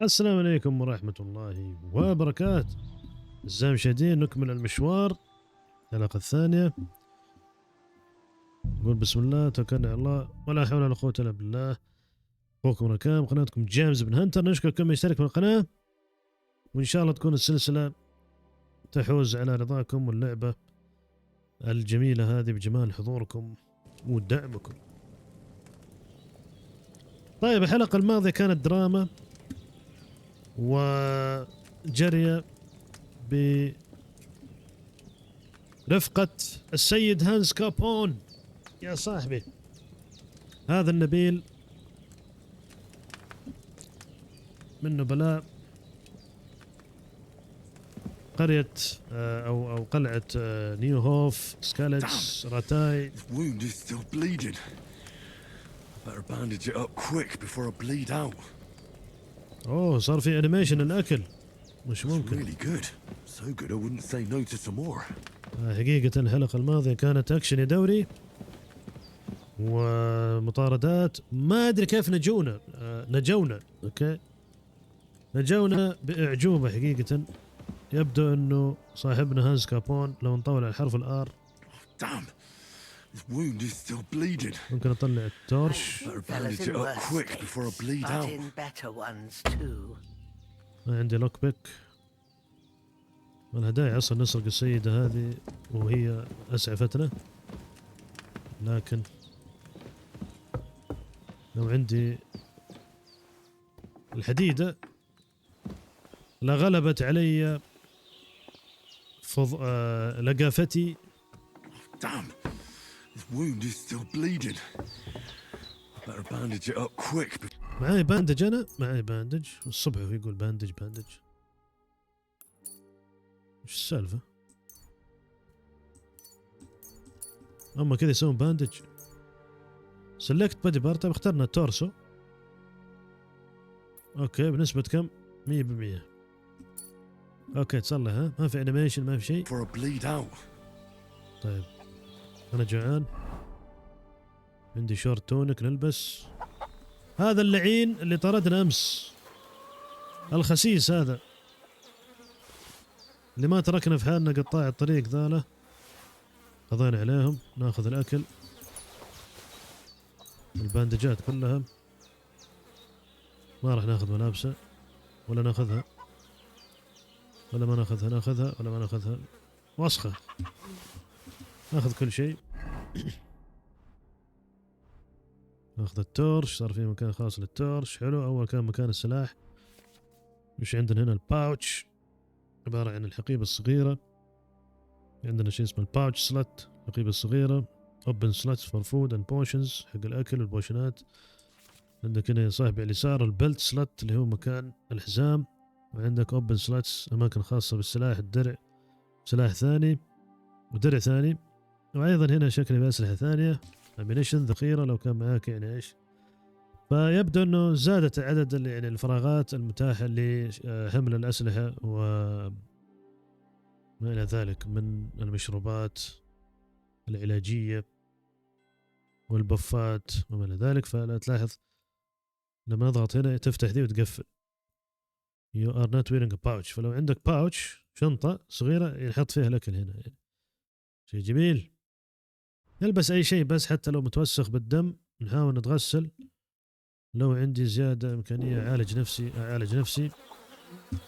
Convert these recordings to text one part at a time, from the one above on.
السلام عليكم ورحمة الله وبركاته. أعزائي المشاهدين، نكمل المشوار. الحلقة الثانية. نقول بسم الله، توكلنا على الله، ولا حول ولا قوة إلا بالله. أخوكم ركام، قناتكم جيمس بن هنتر. نشكر كل من يشترك في القناة، وإن شاء الله تكون السلسلة تحوز على رضاكم، واللعبة الجميلة هذه بجمال حضوركم ودعمكم. طيب، الحلقة الماضية كانت دراما وجرية برفقة السيد هانس كابون. يا صاحبي، هذا النبيل من نبلاء قرية أو قلعة نيوهوف سكالتس راتاي. اوه، صار في انيميشن الاكل، مش ممكن. حقيقة الحلقة الماضية كانت اكشن يا دوري ومطاردات، ما ادري كيف نجونا اوكي، نجونا باعجوبة حقيقة. يبدو انه صاحبنا هانس كابون لو نطول على حرف الار. ممكن اطلع التورش. ما عندي لوك بيك، ما لها داعي اصلا نسرق السيدة هذه وهي اسعفتنا، لكن لو عندي الحديدة لغلبت علي لقافتي. معاي باندج، أنا معاي باندج. الصبح ويقول باندج. وش السالفة؟ أما كذا يسوون باندج. سلكت بادي بارت. اخترنا التورسو. أوكي، بنسبة كم؟ 100%. أوكي، تصلح. ها، ما في انيميشن، ما في شيء. طيب، أنا جوعان، عندي شورت تونك نلبس. هذا اللعين اللي طردنا أمس، الخسيس هذا اللي ما تركنا في حالنا، قطاع الطريق ذاله قضينا عليهم. ناخذ الأكل، الباندجات كلها. ما راح ناخذ ملابسه ولا ناخذها ولا ما ناخذها، ناخذها ولا ما ناخذها. وسخة، ناخذ كل شيء. ناخذ التورش، صار في مكان خاص للتورش. حلو، أول كان مكان السلاح. وش عندنا هنا؟ الباوتش، عبارة عن الحقيبة الصغيرة. عندنا شيء اسمه الباوتش سلت، الحقيبة الصغيرة. open slots for food and potions، حق الأكل والبوشنات. عندك هنا يا صاحبي على اليسار البلت سلت اللي هو مكان الحزام. وعندك open slots، أماكن خاصة بالسلاح، الدرع، سلاح ثاني ودرع ثاني. وأيضا هنا شكل بأسلحة ثانية، ammunition، ذخيرة لو كان معاك يعني إيش. فيبدو أنه زادت عدد يعني الفراغات المتاحة لحمل الأسلحة وما إلى ذلك من المشروبات العلاجية والبفات وما إلى ذلك. فلا تلاحظ لما نضغط هنا تفتح ذي وتقفل. You are not wearing a pouch. فلو عندك باوتش، شنطة صغيرة ينحط فيها الأكل هنا، يعني شيء جميل. نلبس أي شيء بس حتى لو متوسخ بالدم نحاول نتغسل. لو عندي زيادة إمكانية أعالج نفسي.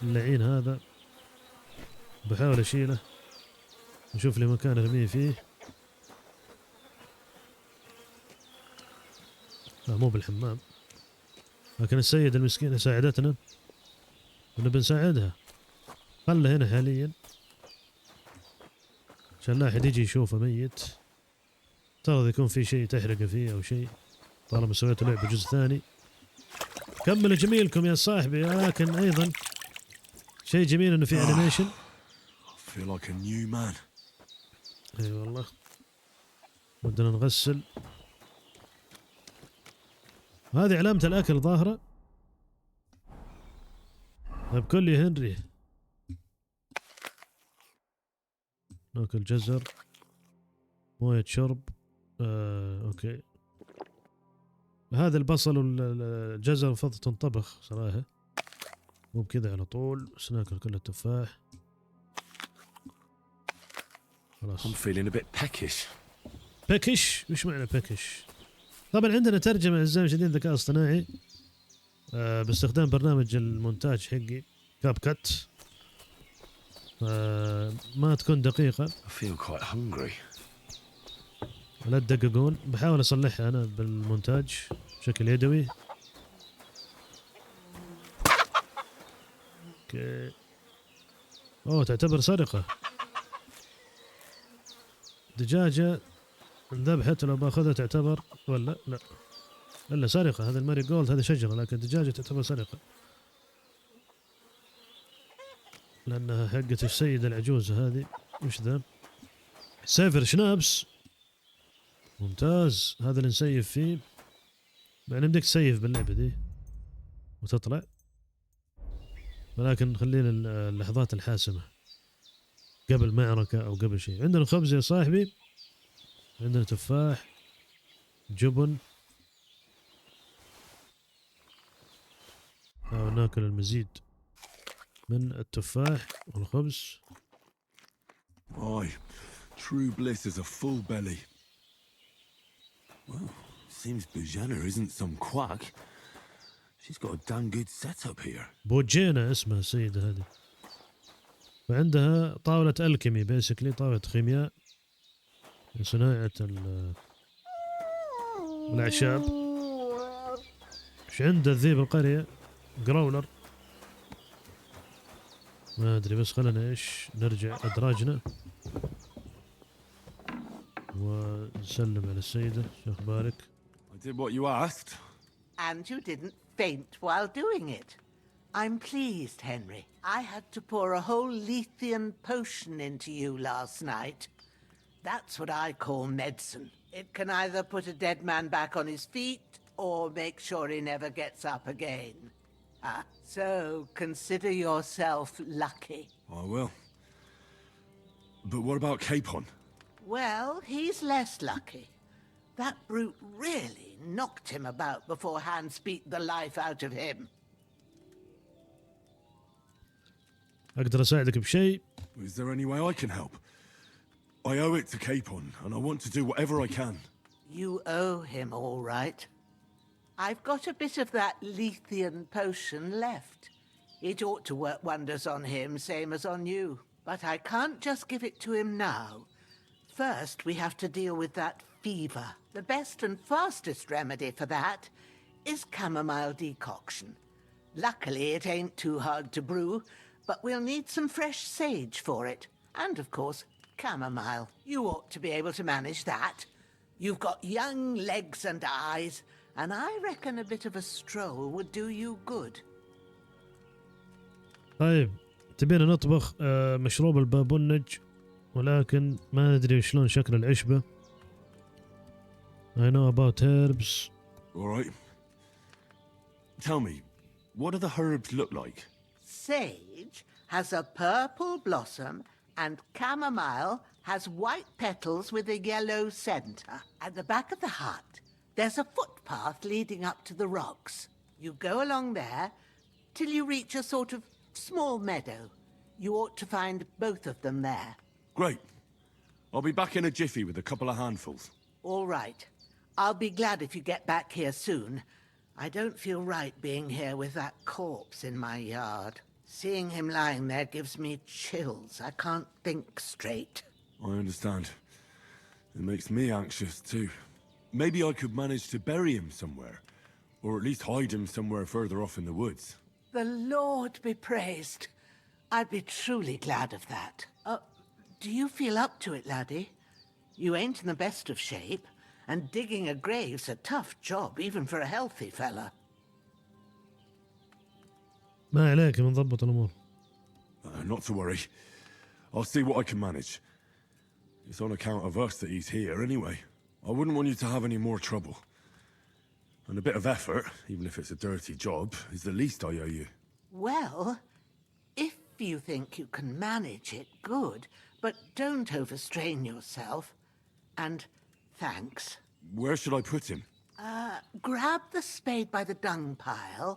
اللعين هذا بحاول أشيله، نشوف لي مكان أرميه فيه. لا، مو بالحمام، لكن السيدة المسكينة ساعدتنا ونبي نساعدها. خله هنا حاليا عشان لا أحد يجي يشوفه ميت. ترى يكون في شيء تحرقه فيه أو شيء، طالما سويتوا لعبة جزء ثاني. كملوا جميلكم يا صاحبي. لكن أيضا شيء جميل إنه في أنيميشن. أي والله، ودنا نغسل. هذه علامة الأكل ظاهرة. طيب، كل يا هنري ناكل جزر، موية شرب. أوكي، هذا البصل والجزر المفروض تنطبخ صراحة. مو بكذا على طول، بس ناكل كل التفاح. خلاص. I'm feeling a bit peckish. بكش؟ وش معنى بكش؟ طبعا عندنا ترجمة أعزائي المشاهدين ذكاء اصطناعي باستخدام برنامج المونتاج حقي كاب كات. ما تكون دقيقة. I feel quite hungry. لا تدققون، بحاول أصلحها أنا بالمونتاج بشكل يدوي. اوكي. اوه تعتبر سرقة. دجاجة انذبحت، لو باخذها تعتبر ولا لا؟ الا سرقة. هذا الماري جولد هذه شجرة، لكن دجاجة تعتبر سرقة لأنها حقة السيدة العجوز هذه. وش ذا؟ سيفر شنابس. ممتاز، هذا اللي نسيف فيه. يعني بدك تسيف باللعبة دي وتطلع، ولكن خلينا اللحظات الحاسمة قبل معركة أو قبل شيء. عندنا خبز يا صاحبي، عندنا تفاح، جبن. ناكل المزيد من التفاح والخبز. Aye, true bliss is a full belly. Well, seems Bujana isn't some quack. She's got a damn good setup here. بوجينا اسمها السيدة هذه، وعندها طاولة الكيمي، بيسكلي طاولة خيمياء لصناعة الأعشاب. ايش عنده الذيب القرية؟ جراولر. ما ادري، بس خلنا ايش نرجع ادراجنا ونسلم على السيدة. شو اخبارك؟ I did what you asked. And you didn't faint while doing it. I'm pleased, Henry. I had to pour a whole Lethean potion into you last night. That's what I call medicine. It can either put a dead man back on his feet or make sure he never gets up again. So consider yourself lucky. I will. But what about Capon? Well, he's less lucky. That brute really knocked him about before Hans beat the life out of him. اقدر اساعدك بشيء؟ Is there any way I can help? I owe it to Capon, and I want to do whatever I can. You owe him, all right. I've got a bit of that Lethean potion left. It ought to work wonders on him, same as on you. But I can't just give it to him now. First, we have to deal with that fever. The best and fastest remedy for that is chamomile decoction. Luckily, it ain't too hard to brew, but we'll need some fresh sage for it. And, of course, chamomile. You ought to be able to manage that. You've got young legs and eyes, and I reckon a bit of a stroll would do you good. طيب تبينا نطبخ مشروب البابونج، ولكن ما ادري شلون شكل العشبة. I know about herbs. All right. Tell me, what do the herbs look like? Sage has a purple blossom, and chamomile has white petals with a yellow center. At the back of the hut, there's a footpath leading up to the rocks. You go along there till you reach a sort of small meadow. You ought to find both of them there. Great. I'll be back in a jiffy with a couple of handfuls. All right. I'll be glad if you get back here soon. I don't feel right being here with that corpse in my yard. Seeing him lying there gives me chills. I can't think straight. I understand. It makes me anxious too. Maybe I could manage to bury him somewhere, or at least hide him somewhere further off in the woods. The Lord be praised. I'd be truly glad of that. Do you feel up to it, laddie? You ain't in the best of shape, and digging a grave's a tough job, even for a healthy fella. ما عليك، بنضبط الامور. Not to worry. I'll see what I can manage. It's on account of us that he's here anyway. I wouldn't want you to have any more trouble. And a bit of effort, even if it's a dirty job, is the least I owe you. Well, if you think you can manage it, good. But don't overstrain yourself. And thanks. Where should I put him? Grab the spade by the dung pile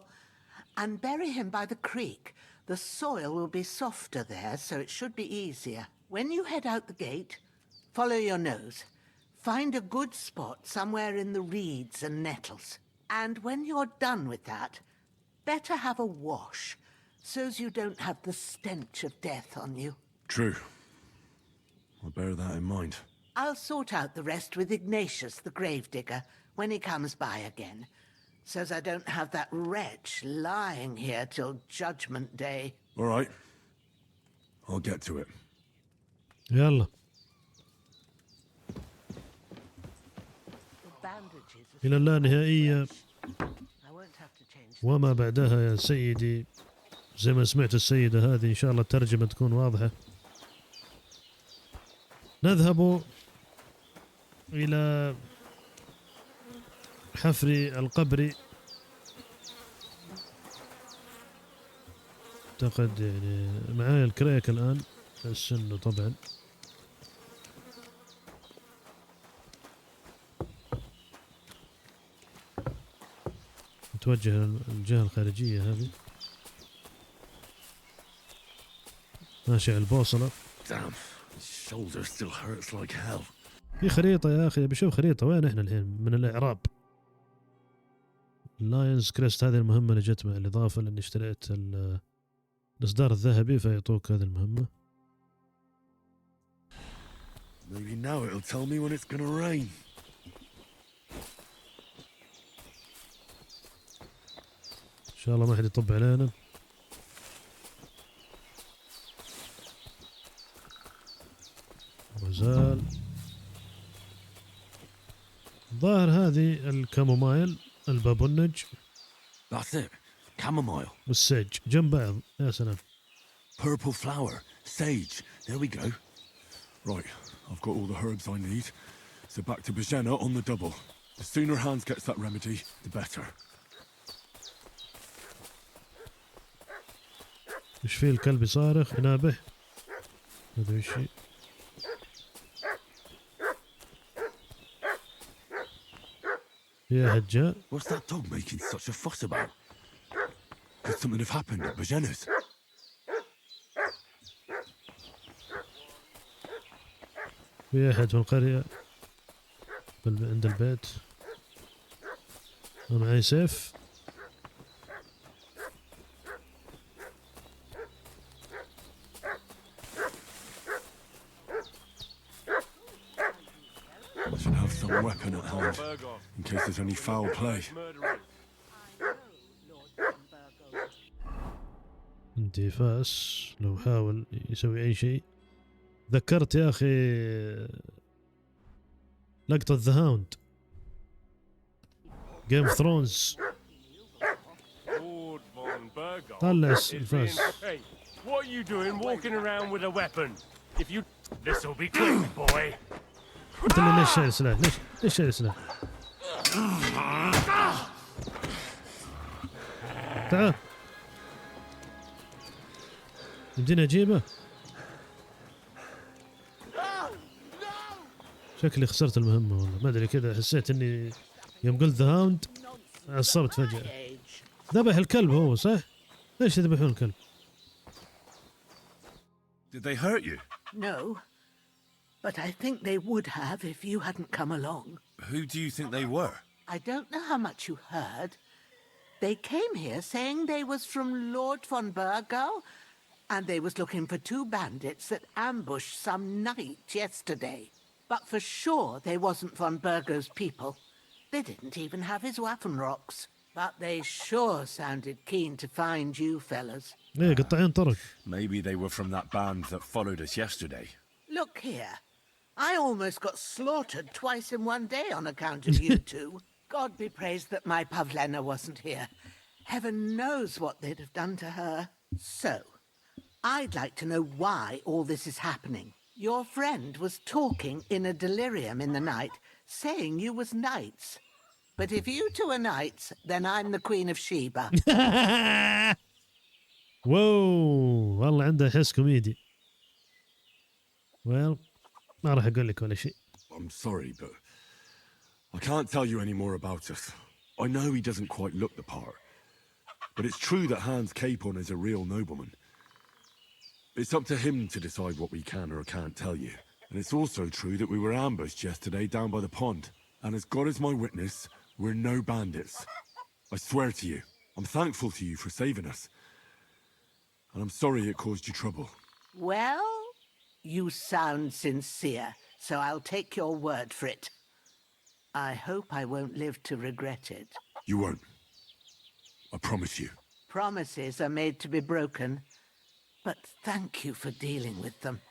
And bury him by the creek. The soil will be softer there, so it should be easier. When you head out the gate, follow your nose. Find a good spot somewhere in the reeds and nettles. And when you're done with that, better have a wash, so's you don't have the stench of death on you. True. I'll bear that in mind. I'll sort out the rest with Ignatius, the gravedigger, when he comes by again, so's I don't have that wretch lying here till Judgment Day. All right. I'll get to it. يلا. إلى اللانهائية وما بعدها يا سيدي. زي ما سمعت السيدة هذه إن شاء الله الترجمة تكون واضحة. نذهب إلى حفر القبر. أعتقد يعني معايا الكريك الآن السن طبعا. نتوجه الجهة الخارجية هذه. ماشي على البوصلة. في خريطة يا أخي، بشوف خريطة. وين إحنا الحين من الإعراب؟ لاينز كريست هذه المهمة اللي جت مع الإضافة لأني اشتريت الإصدار الذهبي فيعطوك هذه المهمة. Maybe now it'll tell me when it's gonna rain. إن شاء الله ما حد يطب علينا. وزال ظاهر هذه الكامومايل، البابونج. That's it. Chamomile. والسيج جنب بعض. يا سلام. Purple flower. Sage. There we go. Right. I've got all the herbs I need. So back to Bajena on the double. The sooner Hans gets that remedy, the better. ايش فيه الكلب يصارخ ينابح؟ ما ادري ايش. يا هجاء. What's that dog making such a fuss about? Could something have happened at Bajena's? في أحد في القرية عند البيت. معي سيف. I should have some weapon at hand in case there's any foul play. عندي فاس لو حاول يسوي أي شيء. ذكرت يا أخي لقطة ذا هاوند جيم اوف ثرونز. طلع الفاس. What are you doing walking around with a weapon? If you this'll be quick, boy. قلت له ليش شايل سلاح؟ ليش شايل سلاح؟ تعال يمديني اجيبه. شكلي خسرت المهمة والله ما ادري كذا. حسيت اني يوم قلت ذا هاوند عصبت فجأة. ذبح الكلب هو صح؟ ليش يذبحون الكلب؟ Did they hurt you? No, but I think they would have if you hadn't come along. Who do you think they were? I don't know how much you heard. They came here saying they was from Lord von Burgo, and they was looking for two bandits that ambushed some knight yesterday. But for sure they wasn't von Burgo's people. They didn't even have his Waffenrocks. But they sure sounded keen to find you fellas. ايه قطعين طرق. Maybe they were from that band that followed us yesterday. Look here. I almost got slaughtered twice in one day on account of you two. God be praised that my Pavlena wasn't here. Heaven knows what they'd have done to her. So, I'd like to know why all this is happening. Your friend was talking in a delirium in the night, saying you was knights. But if you two are knights, then I'm the Queen of Sheba. واو والله عنده حس كوميدي. well ما راح اقول لك ولا شيء. I'm sorry, but I can't tell you any more about us. I know he doesn't quite look the part, But it's true that Hans Capon is a real nobleman. It's up to him to decide what we can or can't tell you. And it's also true that we were ambushed yesterday down by the pond. And as God is my witness, we're no bandits. I swear to you, I'm thankful to you for saving us. And I'm sorry it caused you trouble. Well, you sound sincere, so I'll take your word for it. I hope I won't live to regret it. You won't. I promise you. Promises are made to be broken, but thank you for dealing with them.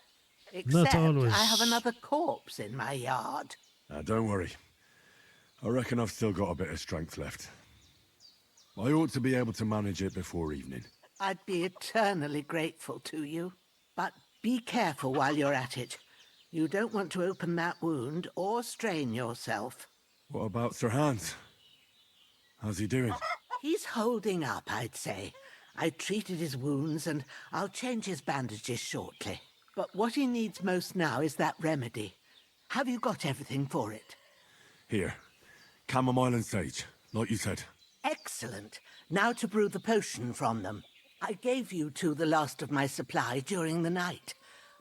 Not Except always. I have another corpse in my yard. Don't worry. I reckon I've still got a bit of strength left. I ought to be able to manage it before evening. I'd be eternally grateful to you. But be careful while you're at it. You don't want to open that wound or strain yourself. What about Sir Hans? How's he doing? He's holding up, I'd say. I treated his wounds and I'll change his bandages shortly. But what he needs most now is that remedy. Have you got everything for it? Here. Chamomile and sage, like you said. Excellent. Now to brew the potion from them. I gave you two the last of my supply during the night.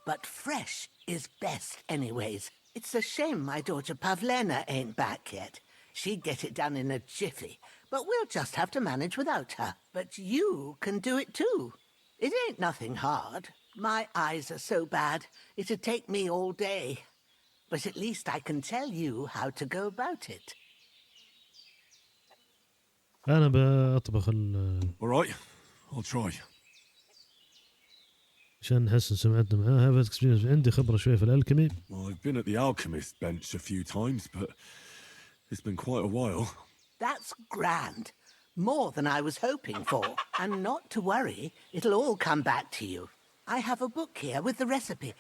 But fresh is best anyways. It's a shame my daughter Pavlena ain't back yet. She'd get it done in a jiffy. But we'll just have to manage without her. But you can do it too. It ain't nothing hard. My eyes are so bad, it'd take me all day. But at least I can tell you how to go about it. انا بطبخ All right, I'll try. عشان نحسن سمعتنا معاه. هاف اكسبيرينس، عندي خبره شوي في الالكيمي. Well, I've been at the alchemist bench a few times, but it's been quite a while. That's grand. More than I was hoping for. And not to worry, it'll all come back to you. I have a book here with the recipe,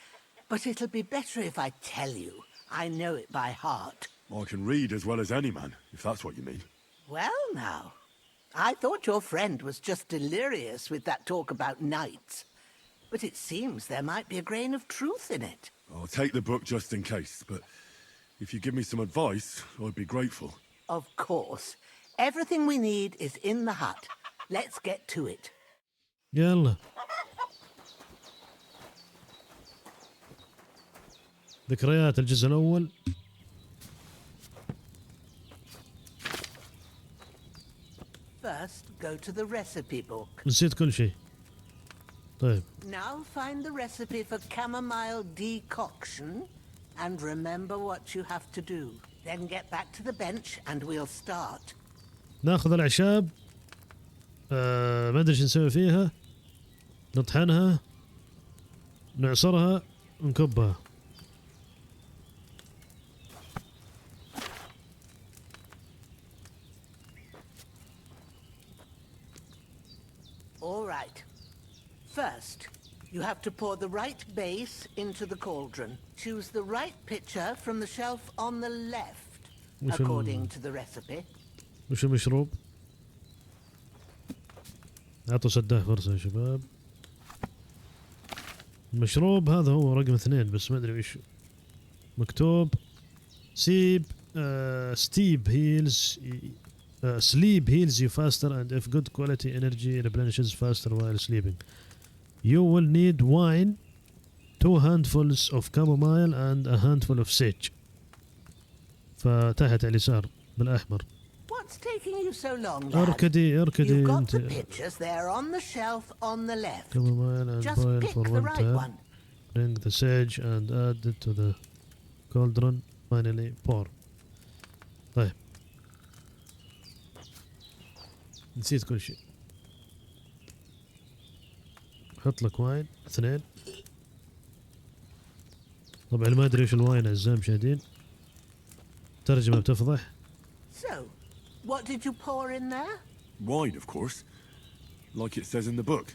but it'll be better if I tell you. I know it by heart. I can read as well as any man, if that's what you mean. Well now, I thought your friend was just delirious with that talk about knights. But it seems there might be a grain of truth in it. I'll take the book just in case, but if you give me some advice, I'd be grateful. Of course. Everything we need is in the hut. Let's get to it. يلا. ذكريات الجزء الأول. First, go to the recipe book. نسيت كل شيء. طيب. Now find the recipe for chamomile decoction and remember what you have to do. Then get back to the bench and we'll start. ناخذ الأعشاب. ما أدري شو نسوي فيها. نطحنها. نعصرها. نكبها. All right. First, you have to pour the right base into the cauldron. Choose the right pitcher from the shelf on the left, according to the recipe. وش المشروب؟ أعطوا سداه فرصة يا شباب. المشروب هذا هو رقم 2 بس ما أدري وش مكتوب. Steep heals sleep heals you faster and if good quality energy replenishes faster while sleeping. You will need wine, 2 handfuls of chamomile and a handful of sage. فتحت على اليسار بالأحمر. What's taking you so long, lad? اركدي You've got انت. the pitchers there on the shelf on the left. Chamomile and Just boil pick for the 1 right tab. one. Bring the sage and add it to the cauldron. Finally pour. طيب. نسيت كل شيء. حط لك واين 2. طبعا ما ادري ايش الواين اعزائي المشاهدين. ترجمة بتفضح. So, what did you pour in there? Wine, of course. Like it says in the book.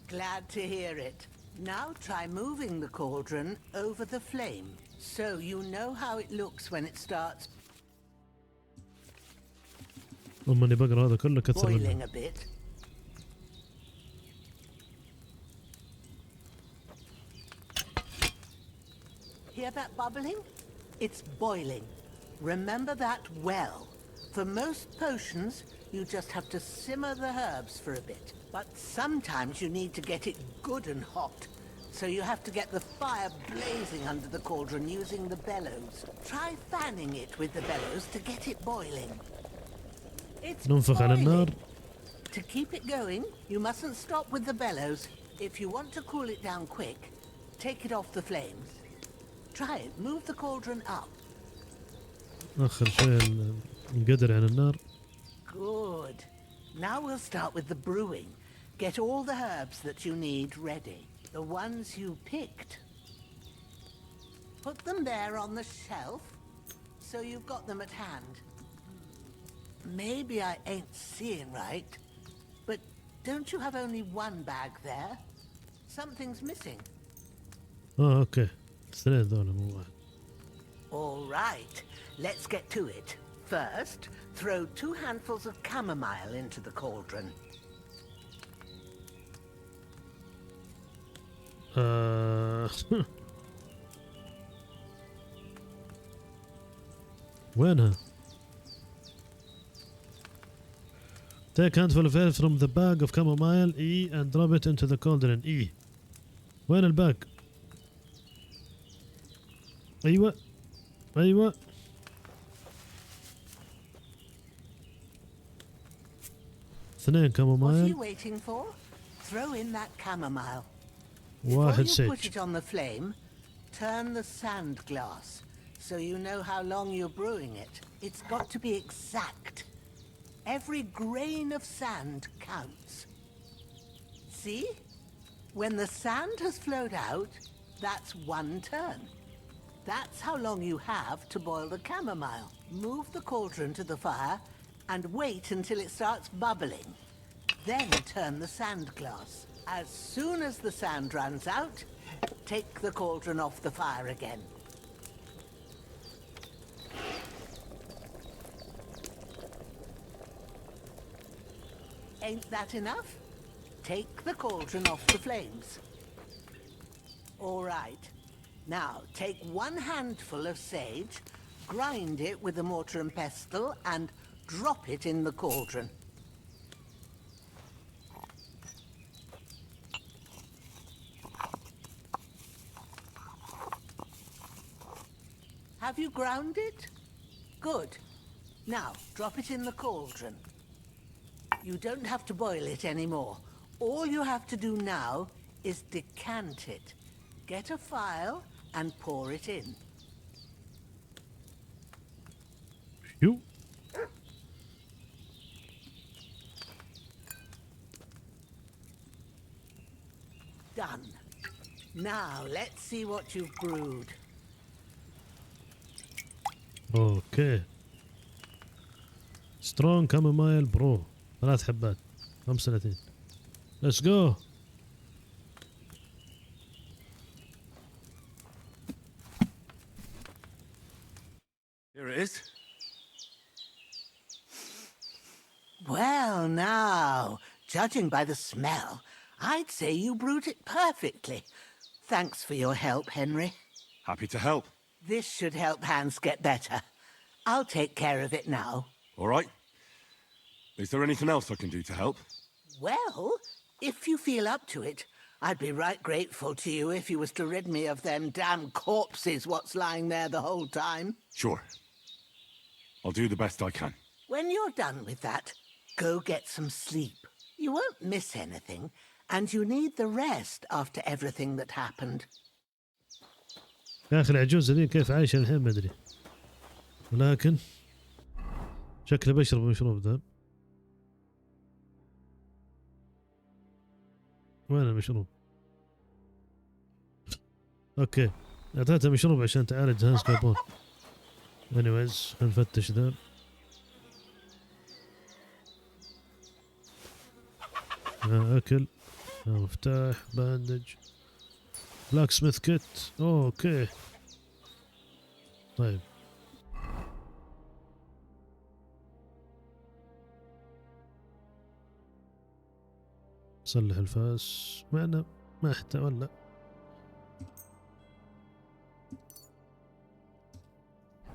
Glad to hear it. Now try moving the cauldron over the flame, so you know how it looks when it starts اني بقرا هذا كله كثر boiling منه. a bit. Hear that bubbling? It's boiling. Remember that well. For most potions, You just have to simmer the herbs for a bit. But sometimes you need to get it good and hot. So you have to get the fire blazing under the cauldron using the bellows. Try fanning it with the bellows to get it boiling. It's ننفخ على النار. To keep it going, you mustn't stop with the bellows. If you want to cool it down quick, take it off the flames. Try it. Move the cauldron up. أخر شيء القدر عن النار. Good. Now we'll start with the brewing. Get all the herbs that you need ready. The ones you picked. Put them there on the shelf, so you've got them at hand. Maybe I ain't seeing right, but don't you have only one bag there? Something's missing. اوكي. اثنين ذولا مو واحد. All right, let's get to it. First, throw 2 handfuls of chamomile into the cauldron. وينها؟ Take handful of air from the bag of chamomile E and drop it into the cauldron E. وين الباق؟ ايوه ايوه. اثنين What are chamomile. you waiting for? Throw in that chamomile. واحد Before you put sage. it on the flame, turn the sand glass so you know how long you're brewing it. It's got to be exact. Every grain of sand counts. See? When the sand has flowed out, that's 1 turn. That's how long you have to boil the chamomile. Move the cauldron to the fire and wait until it starts bubbling. Then turn the sand glass. As soon as the sand runs out, take the cauldron off the fire again. Ain't that enough? Take the cauldron off the flames. All right. Now, take 1 handful of sage, grind it with a mortar and pestle, and drop it in the cauldron. Have you ground it? Good. Now, drop it in the cauldron. You don't have to boil it anymore. All you have to do now is decant it. Get a phial and pour it in. شو؟ Done. Now, let's see what you've brewed. اوكي. سترونج كامومايل برو 3 حبات 35. ليتس جو. Here it is. Well, now, judging by the smell, I'd say you brewed it perfectly. Thanks for your help, Henry. Happy to help. This should help Hans get better. I'll take care of it now. All right. Is there anything else I can do to help? Well, if you feel up to it, I'd be right grateful to you if you was to rid me of them damn corpses what's lying there the whole time. Sure. I'll do the best I can. When you're done with that, go get some sleep. You won't miss anything, and you need the rest after everything that happened. يا اخي العجوز ذي كيف عايشة الحين ما ادري. ولكن شكله بشرب مشروب ذا. وين المشروب؟ اوكي اعطيته مشروب عشان تعالج هانس كابون. anyways خلينا نفتش ذا. اكل مفتاح باندج بلاك سميث كيت. اوكي طيب صلح الفاس معنا ما احتى ولا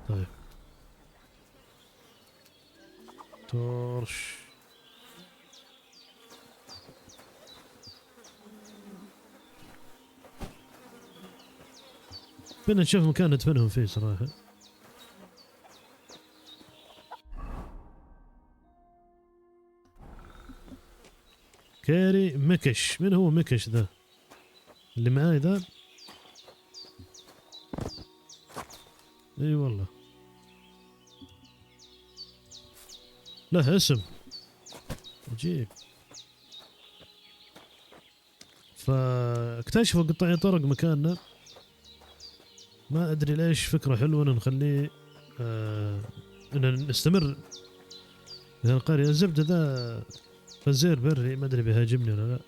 طيب تورش بدنا نشوف مكان ندفنهم فيه صراحة. كيري مكش، من هو مكش ذا؟ اللي معاي ذا؟ اي والله له اسم عجيب. فاكتشفوا قطاعي طرق مكاننا، ما ادري ليش. فكرة حلوة ان نخليه ان نستمر في القرية. الزبدة ذا خنزير بري، ما ادري بيهاجمني ولا لا.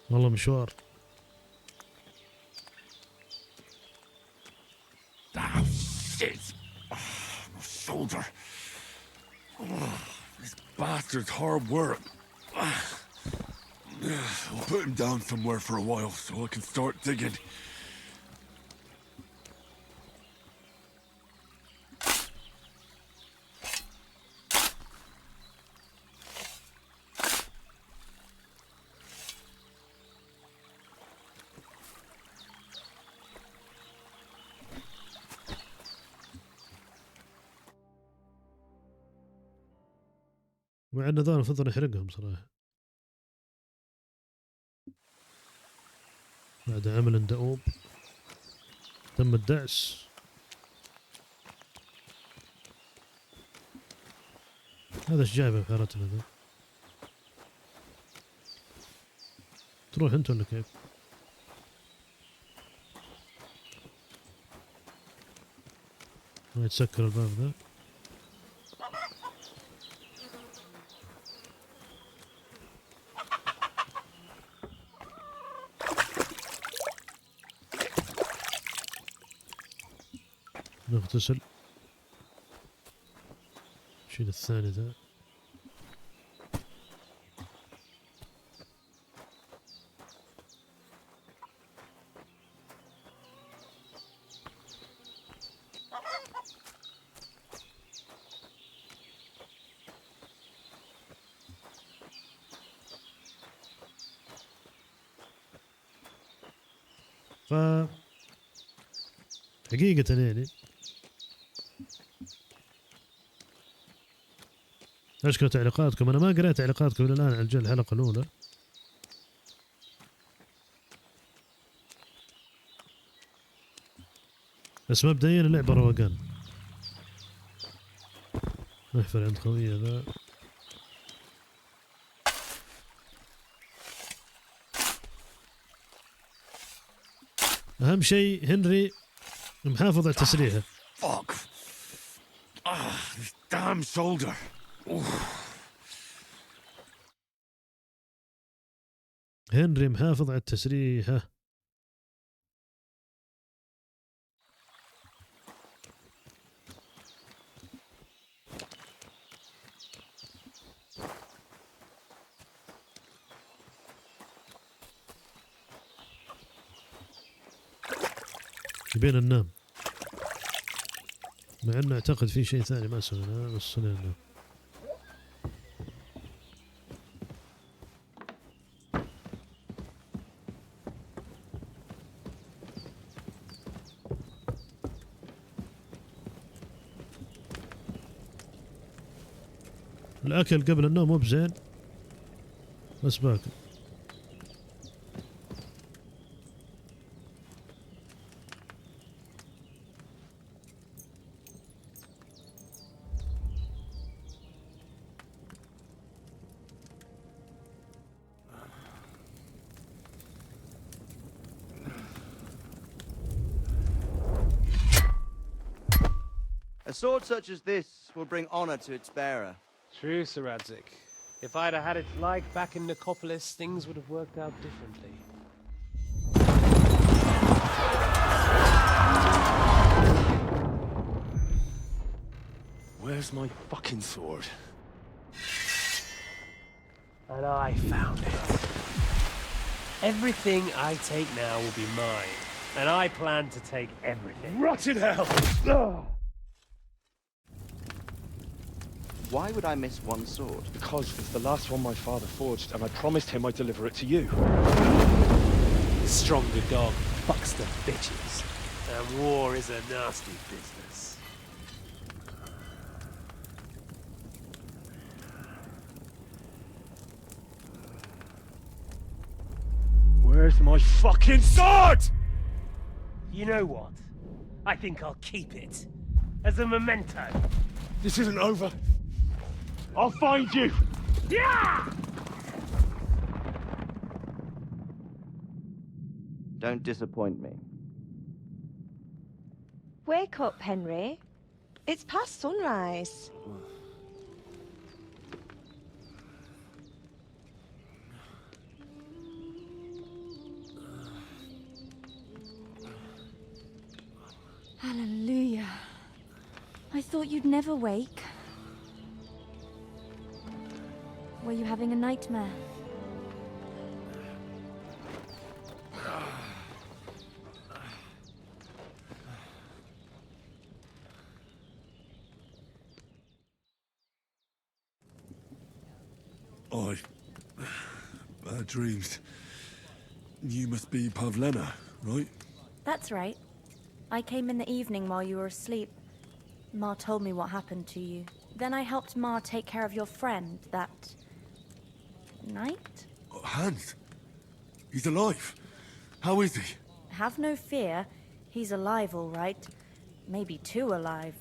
والله مشوار. Ah, shit! My shoulder. This bastard's hard work. I'll put him down somewhere for a while so I can start digging. مع ان ذا المفروض نحرقهم صراحة بعد عمل دؤوب. تم الدعس. هذا ايش جايبه بحارتنا ذا؟ تروح انت ولا كيف؟ ما يتسكر الباب ذا. نغتسل. نشيل الثاني ذا. ف حقيقة يعني أشكر تعليقاتكم. أنا ما قرأت تعليقاتكم إلى الآن عن الحلقة الأولى. بس مبدئيا اللعبة روقان. نحفر عند خوية ذا. أهم شيء هنري محافظ على تسريحه. Fuck! This damn shoulder. هنري محافظ على التسريحة. يبينا ننام، مع انه اعتقد في شيء ثاني ما سويناه بس خلينا ننام. الاكل قبل النوم مو بزين بس باكل. A sword such as this will bring honor to its bearer. True, Sir Radzik. If I'd have had it like back in Nicopolis, things would have worked out differently. Where's my fucking sword? And I found it. Everything I take now will be mine. And I plan to take everything. Rotted hell! Why would I miss one sword? Because it's the last one my father forged, and I promised him I'd deliver it to you. Stronger dog fucks the bitches. And war is a nasty business. Where's my fucking sword? You know what? I think I'll keep it. As a memento. This isn't over. I'll find you. Yeah! Don't disappoint me. Wake up, Henry. It's past sunrise. Hallelujah. I thought you'd never wake. Were you having a nightmare? Bad dreams. You must be Pavlena, right? That's right. I came in the evening while you were asleep. Ma told me what happened to you. Then I helped Ma take care of your friend that night? Hans? He's alive. How is he? Have no fear. He's alive, all right. Maybe too alive.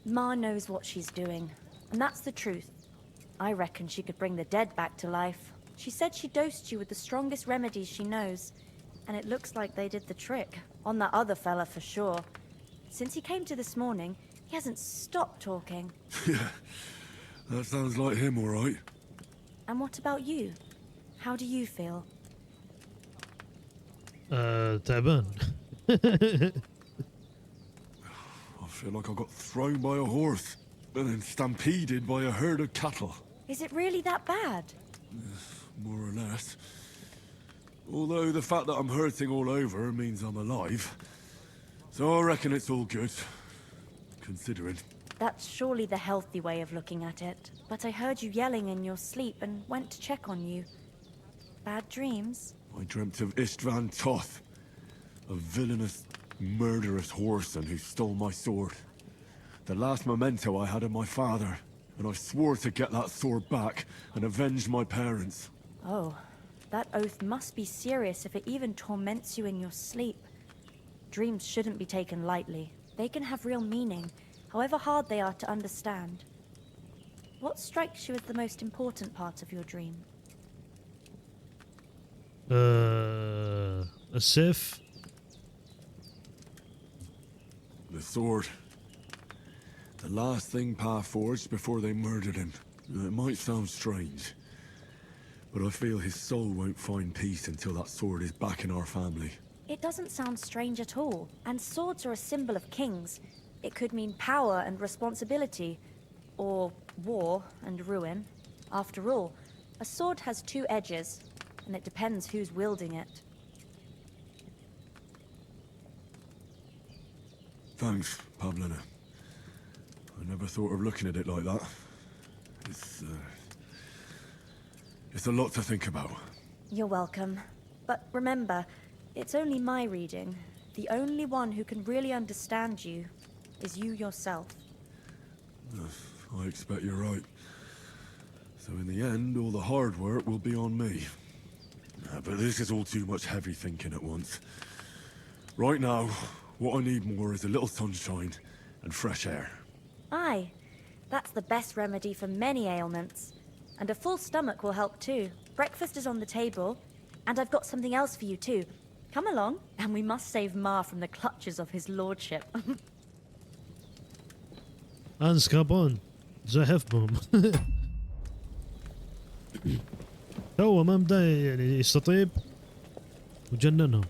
Ma knows what she's doing, and that's the truth. I reckon she could bring the dead back to life. She said she dosed you with the strongest remedies she knows, and it looks like they did the trick. On that other fella for sure. Since he came to this morning, he hasn't stopped talking. Yeah, that sounds like him, all right. And what about you? How do you feel? تعبان. I feel like I got thrown by a horse and then stampeded by a herd of cattle. Is it really that bad? More or less. Although the fact that I'm hurting all over means I'm alive. So I reckon it's all good. Considering. That's surely the healthy way of looking at it. But I heard you yelling in your sleep and went to check on you. Bad dreams? I dreamt of Istvan Toth. A villainous, murderous whoreson who stole my sword. The last memento I had of my father. And I swore to get that sword back and avenge my parents. Oh, that oath must be serious if it even torments you in your sleep. Dreams shouldn't be taken lightly. They can have real meaning, however hard they are to understand. What strikes you as the most important part of your dream? السيف. The sword. The last thing Pa forged before they murdered him. It might sound strange, but I feel his soul won't find peace until that sword is back in our family. It doesn't sound strange at all, and swords are a symbol of kings. It could mean power and responsibility, or war and ruin. After all, a sword has two edges, and it depends who's wielding it. Thanks, Pavlena. I never thought of looking at it like that. It's a lot to think about. You're welcome. But remember, it's only my reading. The only one who can really understand you is you yourself. I expect you're right. So in the end, all the hard work will be on me. But this is all too much heavy thinking at once. Right now, what I need more is a little sunshine and fresh air. Aye, that's the best remedy for many ailments. And a full stomach will help too. Breakfast is on the table, and I've got something else for you too. Come along, and we must save Ma from the clutches of his lordship. انسكابون زحف بهم. هو ما بدا يعني يستطيب وجننهم.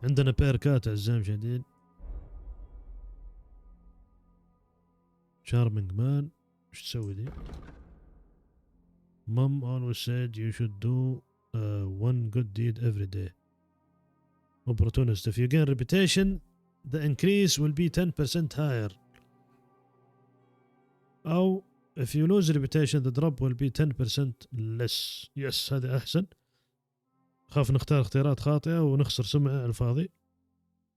عندنا بيركات عزام شديد. Charming man. ايش تسوي دي؟ Mom always said you should do one good deed every day. Opportunist. If you gain reputation, the increase will be 10% higher. أو if you lose reputation the drop will be 10% less. yes هذا أحسن. خاف نختار اختيارات خاطئة ونخسر سمعة على الفاضي،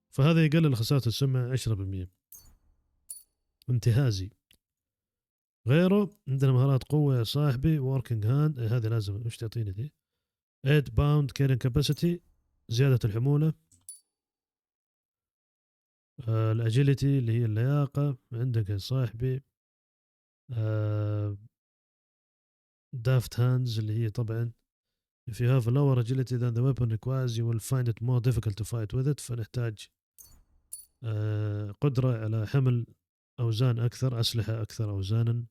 فهذا يقلل خسارة السمعة 10%. انتهازي. غيره عندنا مهارات قوة يا صاحبي، working hand، هذه لازم وش تعطيني دي؟ 8 pound carrying capacity، زيادة الحمولة. الاجيليتي اللي هي اللياقة عندك يا صاحبي. daft hands اللي هي طبعا if you have a lower agility than the weapon requires you will find it more difficult to fight with it، فنحتاج قدرة على حمل أوزان أكثر، أسلحة أكثر أوزانا.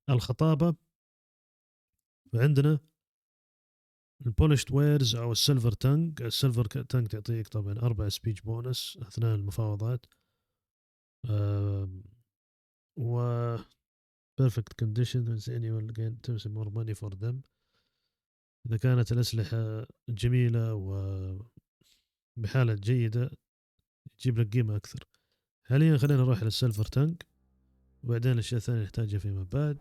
والخطابة وعندنا البولشت ويرز أو السيلفر تانج. السيلفر تانج تعطيك طبعا 4 سبيتش بونس أثناء المفاوضات. و perfect condition anyone gain terms more money for them. إذا كانت الأسلحة جميلة وبحالة جيدة تجيب لك قيمة أكثر. حاليا خلينا نروح للسيلفر تانك وبعدين الأشياء الثانية نحتاجها فيما بعد.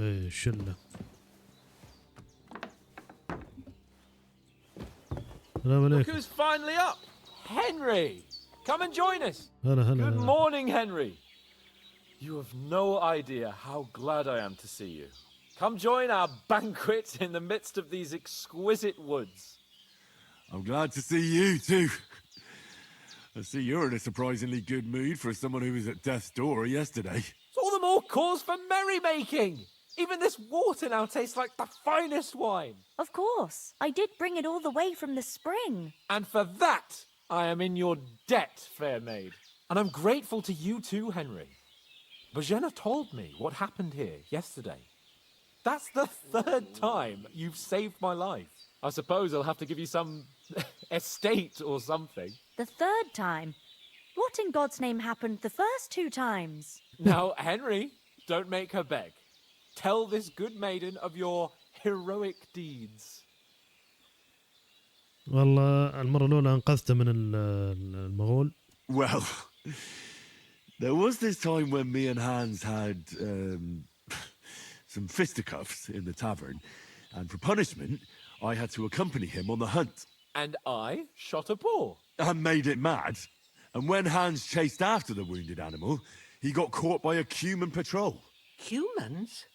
ايه شلة. السلام Look عليكم. who's finally up! Henry! Come and join us! هلا هلا. Good morning, Henry! You have no idea how glad I am to see you. Come join our banquet in the midst of these exquisite woods. I'm glad to see you too. I see you're in a surprisingly good mood for someone who was at death's door yesterday. It's all the more cause for merrymaking! Even this water now tastes like the finest wine. Of course. I did bring it all the way from the spring. And for that, I am in your debt, fair maid. And I'm grateful to you too, Henry. Bojena told me what happened here yesterday. That's the 3rd time you've saved my life. I suppose I'll have to give you some estate or something. The 3rd time? What in God's name happened the first 2 times? Now, Henry, don't make her beg. Tell this good maiden of your heroic deeds. والله المرة الأولى أنقذته من المغول. Well, there was this time when me and Hans had some fisticuffs in the tavern, and for punishment, I had to accompany him on the hunt. And I shot a boar. And made it mad. And when Hans chased after the wounded animal, he got caught by a human patrol. Humans?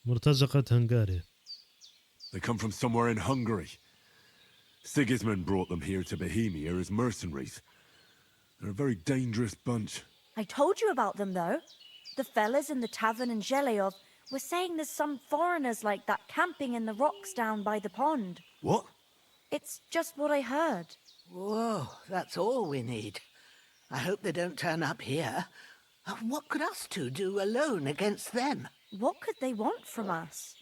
مرتزقة هنغاريا. They come from somewhere in Hungary. Sigismund brought them here to Bohemia as mercenaries. They're a very dangerous bunch. I told you about them, though. The fellas in the tavern in Zheleyov were saying there's some foreigners like that camping in the rocks down by the pond. What? It's just what I heard. Whoa, that's all we need. I hope they don't turn up here. What could us two do alone against them? What could they want from us?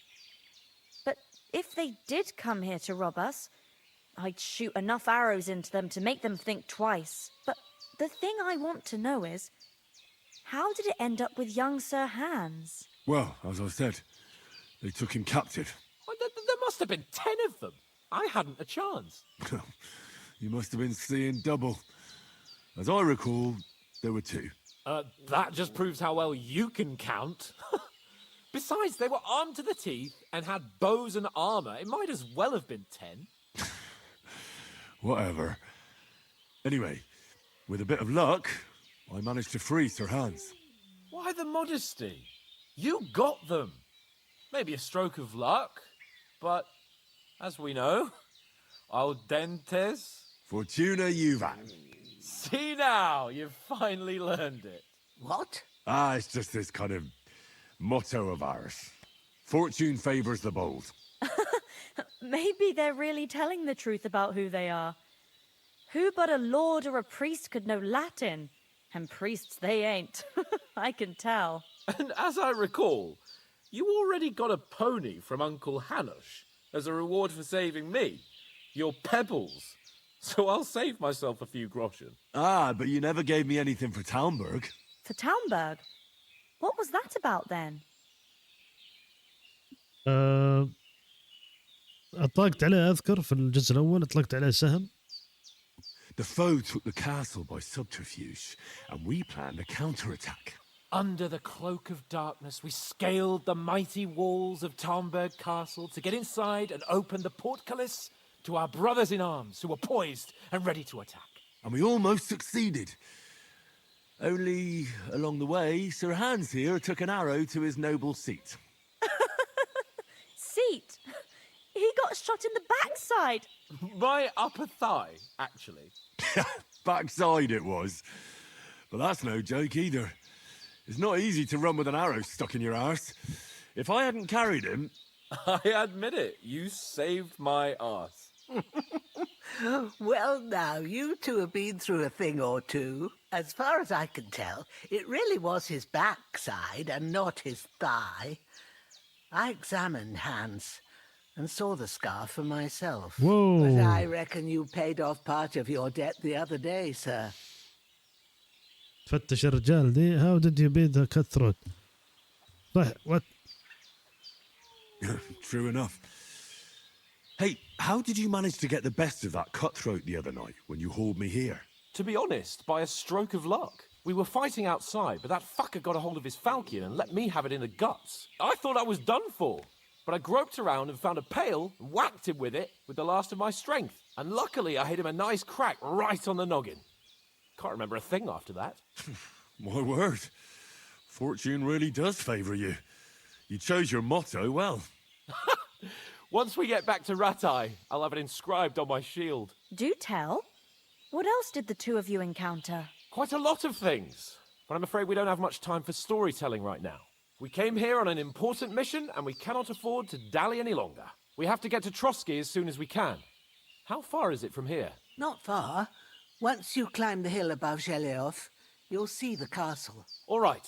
But if they did come here to rob us, I'd shoot enough arrows into them to make them think twice. But the thing I want to know is, how did it end up with young Sir Hans? Well, as I said, they took him captive. Well, there must have been 10 of them. I hadn't a chance. You must have been seeing double. As I recall, there were 2. That just proves how well you can count. Besides, they were armed to the teeth and had bows and armor. It might as well have been 10. Whatever. Anyway, with a bit of luck, I managed to free Sir Hans. Why the modesty? You got them. Maybe a stroke of luck, but as we know, al dentes. Fortuna juvat. See now, you've finally learned it. What? It's just this kind of motto of ours. Fortune favors the bold. Maybe they're really telling the truth about who they are. Who but a lord or a priest could know Latin? And priests they ain't. I can tell. And as I recall, you already got a pony from Uncle Hanush as a reward for saving me. Your pebbles. So I'll save myself a few groschen. But you never gave me anything for Talmberg. For Talmberg? What was that about then? اطلقت عليه اذكر في الجزء الاول اطلقت عليه سهم. The foe took the castle by subterfuge, and we planned a counterattack. Under the cloak of darkness, we scaled the mighty walls of Tarnberg Castle to get inside and open the portcullis to our brothers in arms who were poised and ready to attack. And we almost succeeded. Only along the way, Sir Hans here took an arrow to his noble seat. Seat? He got shot in the backside. My upper thigh, actually. Backside it was. But that's no joke either. It's not easy to run with an arrow stuck in your arse. If I hadn't carried him... I admit it, you saved my arse. Well, now, you two have been through a thing or two. As far as I can tell, it really was his backside and not his thigh. I examined Hans and saw the scar for myself. Whoa. But I reckon you paid off part of your debt the other day, sir. فتش الرجال دي. How did you beat the cutthroat? صح. What? True enough. Hey, how did you manage to get the best of that cutthroat the other night when you hauled me here? To be honest, by a stroke of luck. We were fighting outside, but that fucker got a hold of his falchion and let me have it in the guts. I thought I was done for. But I groped around and found a pail and whacked him with it with the last of my strength. And luckily I hit him a nice crack right on the noggin. Can't remember a thing after that. My word. Fortune really does favour you. You chose your motto well. Once we get back to Ratai, I'll have it inscribed on my shield. Do tell. What else did the two of you encounter? Quite a lot of things. But I'm afraid we don't have much time for storytelling right now. We came here on an important mission and we cannot afford to dally any longer. We have to get to Trotsky as soon as we can. How far is it from here? Not far. Once you climb the hill above Zheleov, you'll see the castle. All right.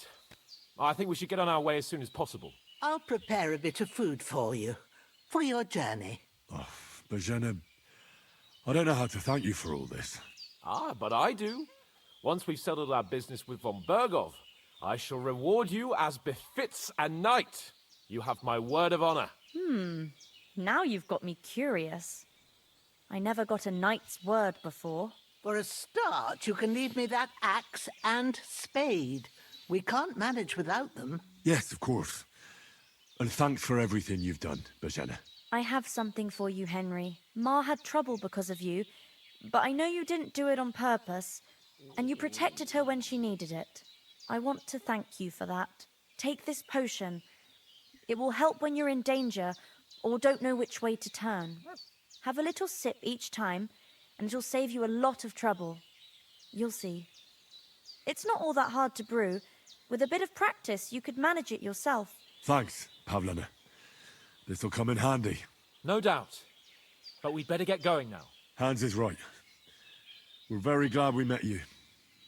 I think we should get on our way as soon as possible. I'll prepare a bit of food for you, for your journey. Oh, Bozhena, I don't know how to thank you for all this. Ah, but I do. Once we've settled our business with von Bergov, I shall reward you as befits a knight. You have my word of honor. Now you've got me curious. I never got a knight's word before. For a start, you can leave me that axe and spade. We can't manage without them. Yes, of course. And thanks for everything you've done, Bozhena. I have something for you, Henry. Ma had trouble because of you, but I know you didn't do it on purpose, and you protected her when she needed it. I want to thank you for that. Take this potion. It will help when you're in danger or don't know which way to turn. Have a little sip each time, and it'll save you a lot of trouble. You'll see. It's not all that hard to brew. With a bit of practice, you could manage it yourself. Thanks, Pavlena. This'll come in handy. No doubt. But we'd better get going now. Hans is right. We're very glad we met you.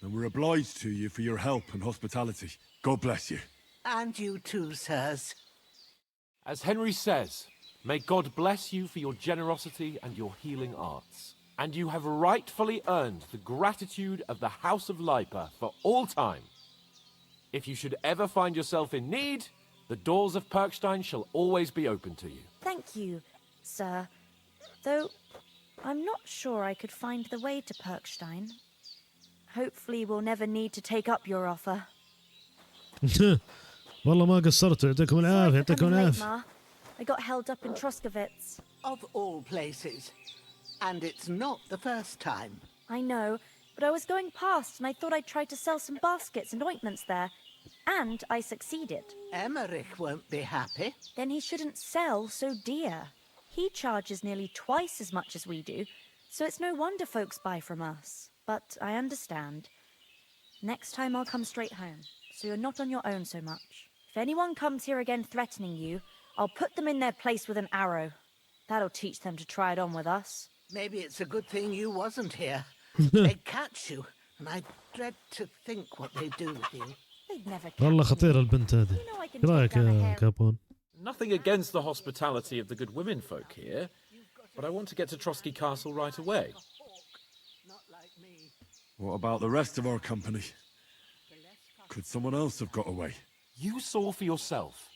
And we're obliged to you for your help and hospitality. God bless you. And you too, sirs. As Henry says, may God bless you for your generosity and your healing arts. And you have rightfully earned the gratitude of the House of Lipa for all time. If you should ever find yourself in need, the doors of Perkstein shall always be open to you. Thank you, sir. Though I'm not sure I could find the way to Perkstein. Hopefully we'll never need to take up your offer. والله ما قصرتوا. يعطيكم العافية. Sorry for يعطيكم coming late, العافية. Ma. I got held up in Troskovitz. Of all places. And it's not the first time. I know, but I was going past and I thought I'd try to sell some baskets and ointments there. And I succeeded. Emmerich won't be happy. Then he shouldn't sell so dear. He charges nearly twice as much as we do, so it's no wonder folks buy from us. But I understand. Next time I'll come straight home, so you're not on your own so much. If anyone comes here again threatening you, I'll put them in their place with an arrow. That'll teach them to try it on with us. Maybe it's a good thing you wasn't here. They'd catch you, and I dread to think what they'd do with you. They'd never catch والله me. خطيرة البنت هذه. You know I can ايش رايك take down a يا hair. كابون؟ Nothing against the hospitality of the good women folk here, but I want to get to Trotsky Castle right away. What about the rest of our company? Could someone else have got away? You saw for yourself.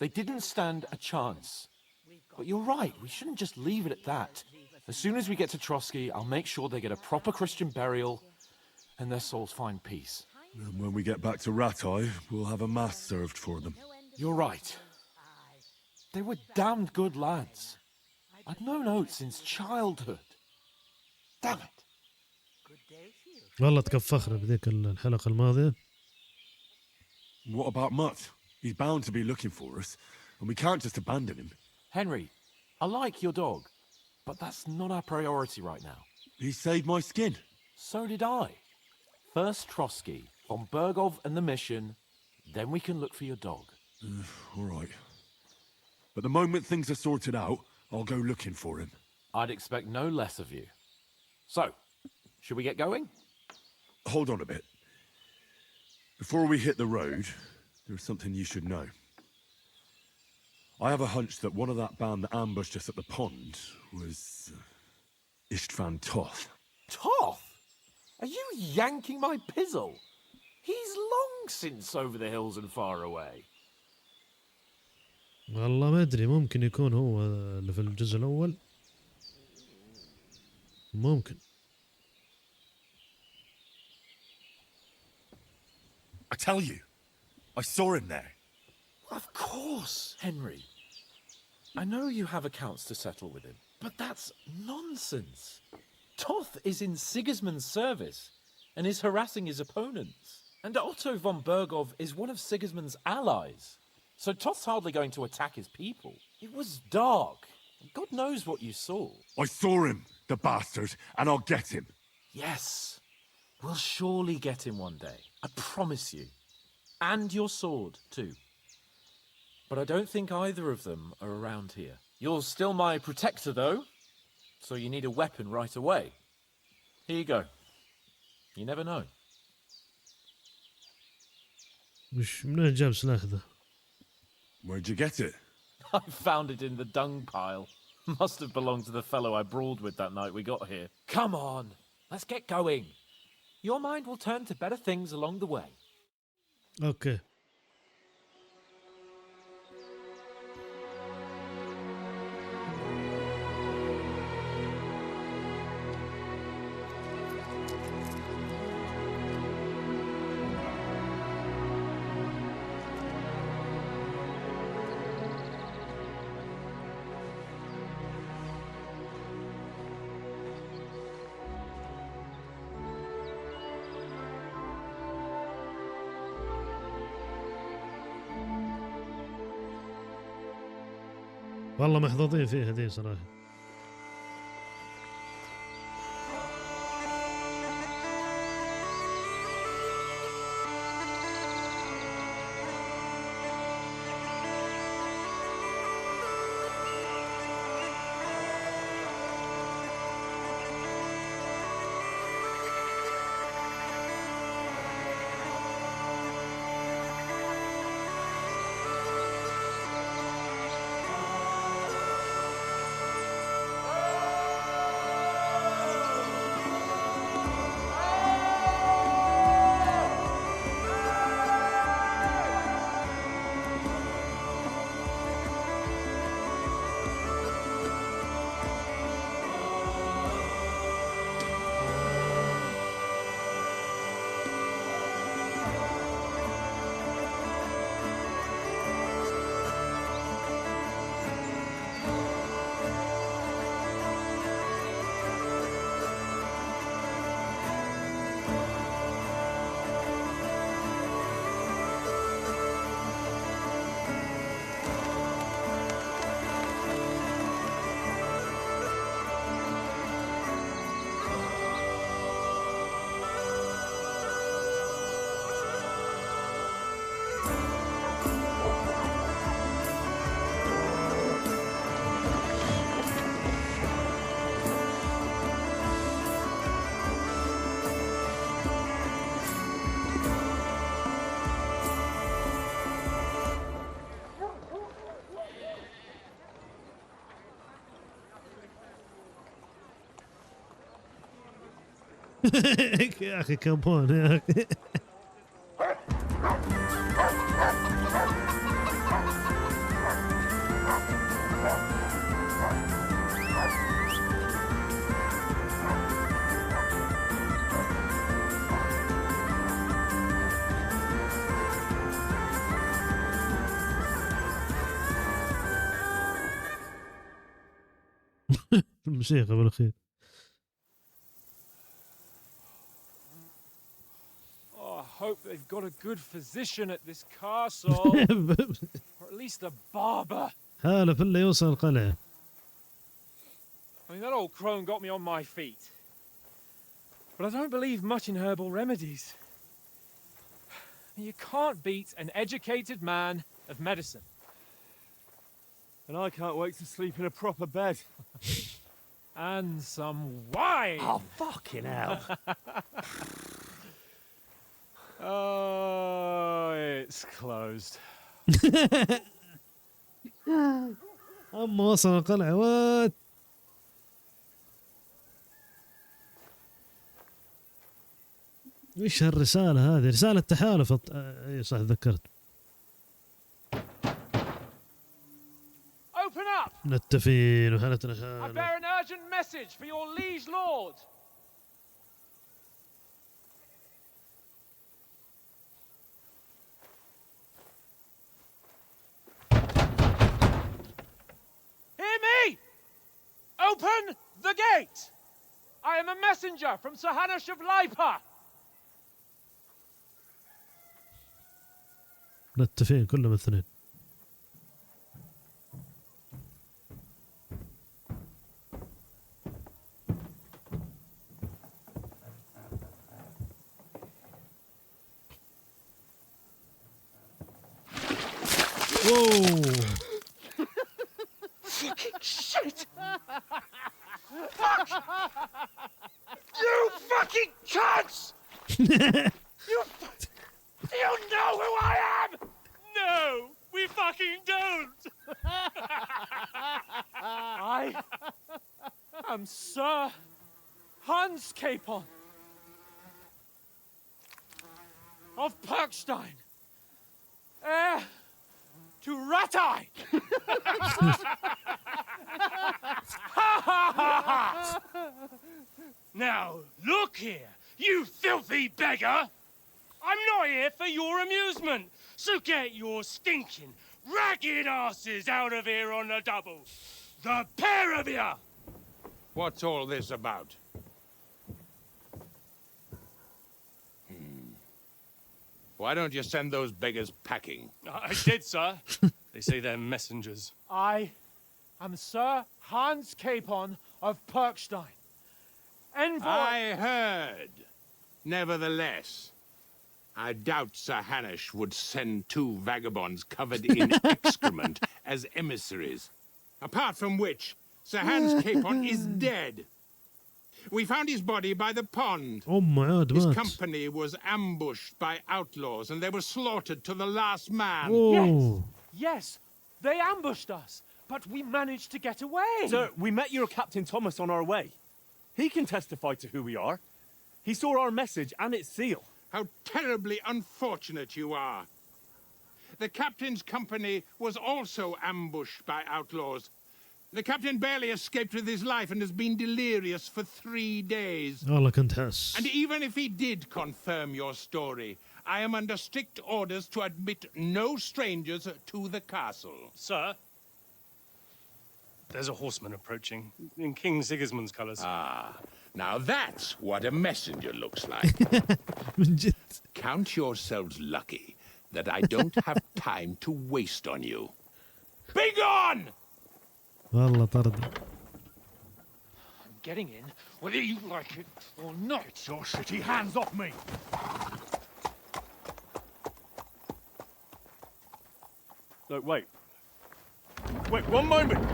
They didn't stand a chance. But you're right, we shouldn't just leave it at that. As soon as we get to Trotsky, I'll make sure they get a proper Christian burial and their souls find peace. And when we get back to Ratai, we'll have a mass served for them. You're right. They were damned good lads. I've known Oates since childhood. Damn it. والله تكفخنا بذيك الحلقة الماضية. What about Mutt? He's bound to be looking for us, and we can't just abandon him. Henry, I like your dog, but that's not our priority right now. He saved my skin. So did I. First Trotsky, von Bergov and the mission, then we can look for your dog. All right. But the moment things are sorted out, I'll go looking for him. I'd expect no less of you. So, should we get going? Hold on a bit. Before we hit the road, there's something you should know. I have a hunch that one of that band that ambushed us at the pond was Istvan Toth. Toth? Are you yanking my pizzle? He's long since over the hills and far away. والله ما أدري ممكن يكون هو اللي في الجزء الأول. ممكن. I tell you, I saw him there. Of course, Henry. I know you have accounts to settle with him, but that's nonsense. Toth is in Sigismund's service and is harassing his opponents. And Otto von Bergov is one of Sigismund's allies. So Toth's hardly going to attack his people. It was dark. God knows what you saw. I saw him, the bastard, and I'll get him. Yes, we'll surely get him one day. I promise you. And your sword, too. But I don't think either of them are around here. You're still my protector, though, so you need a weapon right away. Here you go. You never know. وش منين جاب سلاح ذا؟ Where'd you get it? I found it in the dung pile. Must have belonged to the fellow I brawled with that night we got here. Come on, let's get going. Your mind will turn to better things along the way. أوكي. والله محظوظين فيها دي صراحة. يا أخي كمون يا أخي. الموسيقى بالاخير. Oh, I hope they've got a good physician at this castle. Or at least a barber. حالف الا يوصل القلعة. I mean, that old crone got me on my feet. But I don't believe much in herbal remedies. You can't beat an educated man of medicine. And I can't wait to sleep in a proper bed. And some wine! Oh, fucking hell. Oh, it's closed. اما وصل القلعة وات. ايش هالرسالة هذه؟ رسالة تحالف. اي صح ذكرت. Open up! نتفين وحالتنا I حالة. bear an urgent message for your liege lord. Hear me! Open the gate! I am a messenger from Sir Hanush of Laipa. نتفين كلهم اثنين. Whoa! Shit! Fuck! You fucking cunts! You know who I am? No, we fucking don't! I am Sir Hans Capon of Perkstein, heir to Ratai! Now, look here, you filthy beggar! I'm not here for your amusement, so get your stinking, ragged asses out of here on the double! The pair of you! What's all this about? Why don't you send those beggars packing? I did, sir. They say they're messengers. I am Sir Hans Capon of Perkstein. Envoy... I heard. Nevertheless, I doubt Sir Hanush would send two vagabonds covered in excrement as emissaries. Apart from which, Sir Hans Capon is dead. We found his body by the pond. His company was ambushed by outlaws and they were slaughtered to the last man. Yes, they ambushed us, but we managed to get away. Sir, we met your Captain Thomas on our way. He can testify to who we are. He saw our message and its seal. How terribly unfortunate you are. The captain's company was also ambushed by outlaws. The captain barely escaped with his life and has been delirious for 3 days. والله كنت حاس. And even if he did confirm your story, I am under strict orders to admit no strangers to the castle. Sir, there's a horseman approaching in King Sigismund's colours. Ah, now that's what a messenger looks like. Count yourselves lucky that I don't have time to waste on you. Be gone! والله طرد. I'm getting in, whether you like it or not. Your shitty hands off me! No, wait. Wait, one moment!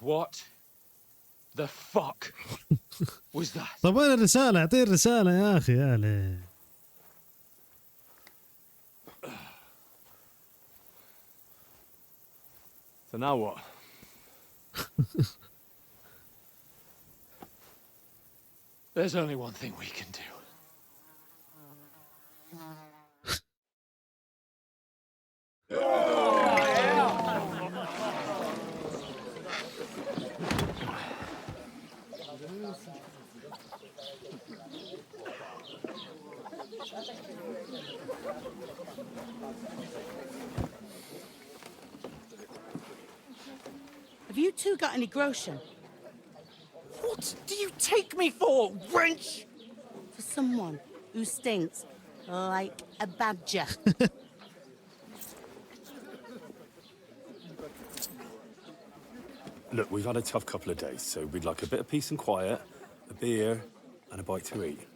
What the fuck was that? طب وين الرسالة؟ اعطيه الرسالة يا اخي يا ليه. So now what? There's only one thing we can do. Have you two got any groschen? What do you take me for, wench? For someone who stinks like a badger. Look, we've had a tough couple of days, so we'd like a bit of peace and quiet, a beer, and a bite to eat.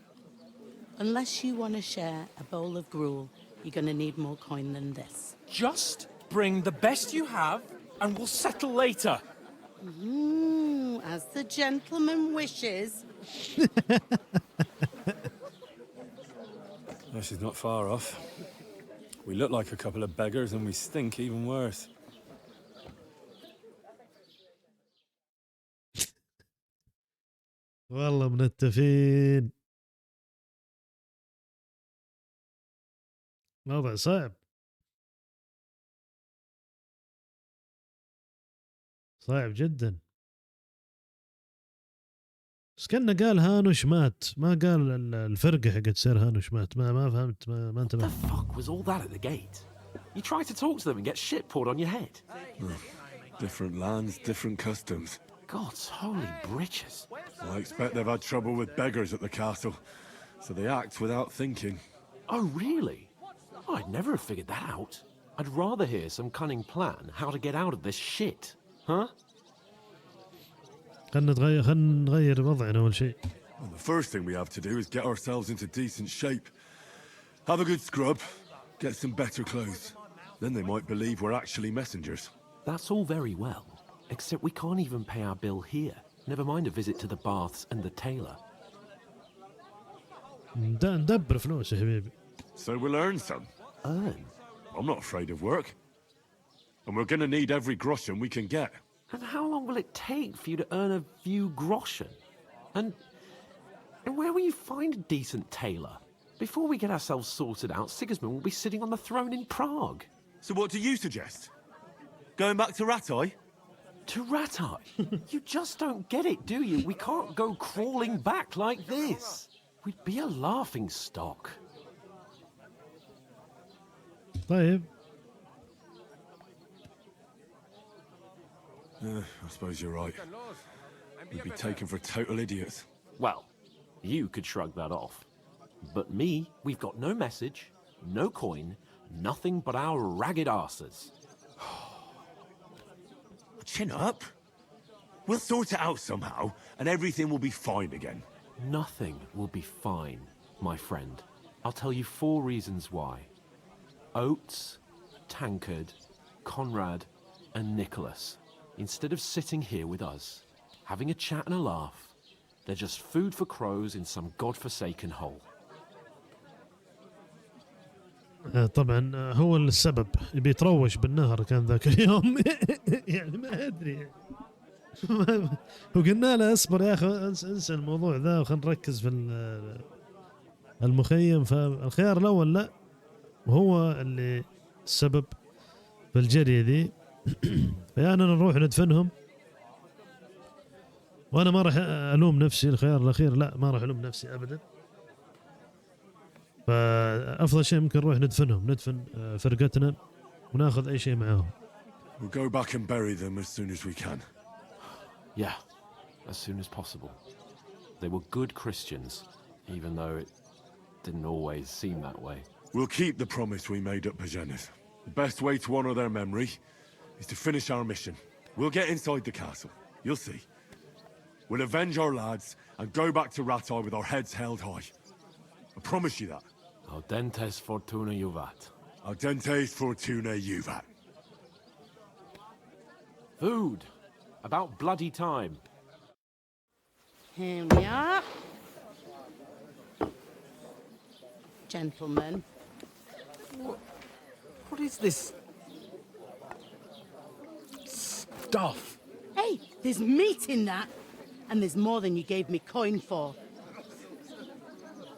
Unless you want to share a bowl of gruel, you're going to need more coin than this. Just bring the best you have, and we'll settle later. As the gentleman wishes. This is not far off. We look like a couple of beggars, and we stink even worse. والله منتفين. وضع صعب. صعب جدا. بس كأنه قال هانوش مات، ما قال الفرقة حقت سير هانوش مات. ما فهمت، ما انتبهت. What the fuck was all that at the gate? You tried to talk to them and get shit poured on your head. Different lands, different customs. God's holy britches. I expect they've had trouble with beggars at the castle, so they act without thinking. Oh, really? Oh, I'd never have figured that out. I'd rather hear some cunning plan how to get out of this shit. Huh? خلنا نغير وضعنا أول شيء. Well, the first thing we have to do is get ourselves into decent shape. Have a good scrub, get some better clothes. Then they might believe we're actually messengers. That's all very well, except we can't even pay our bill here. Never mind a visit to the baths and the tailor. ندبر فلوس يا حبيبي. So we'll earn some. Earn? I'm not afraid of work. And we're gonna need every groschen we can get. And how long will it take for you to earn a few groschen? And where will you find a decent tailor? Before we get ourselves sorted out, Sigismund will be sitting on the throne in Prague. So what do you suggest? Going back to Ratai? To Ratai? You just don't get it, do you? We can't go crawling back like this. We'd be a laughing stock. طيب. I suppose you're right. We'd be taken for total idiots. Well, you could shrug that off. But me, we've got no message, no coin, nothing but our ragged arses. Chin up. We'll sort it out somehow, and everything will be fine again. Nothing will be fine, my friend. I'll tell you 4 reasons why. Oates, Tankard, Conrad, and Nicholas. Instead of sitting here with us, having a chat and a laugh, they're just food for crows in some godforsaken hole. طبعا هو السبب يبي يتروش بالنهر كان ذاك اليوم. يعني ما ادري. وقلنا له اصبر يا اخي انسى الموضوع ذا وخلينا نركز في المخيم. فالخيار الاول لا، وهو اللي السبب في الجري ذي. فيانا نروح ندفنهم، وانا ما راح الوم نفسي. الخيار الاخير لا، ما راح الوم نفسي ابدا. فافضل شيء ممكن نروح ندفنهم، ندفن فرقتنا وناخذ اي شيء معاهم. We'll go back and bury them as soon as we can. Yeah, as soon as possible. They were good Christians, even though it didn't always seem that way. We'll keep the promise we made at Bajenis. The best way to honor their memory is to finish our mission. We'll get inside the castle. You'll see. We'll avenge our lads and go back to Ratai with our heads held high. I promise you that. Audentes fortuna juvat. Audentes fortuna juvat. Food. About bloody time. Here we are. Gentlemen. What is this stuff? Hey, there's meat in that. And there's more than you gave me coin for.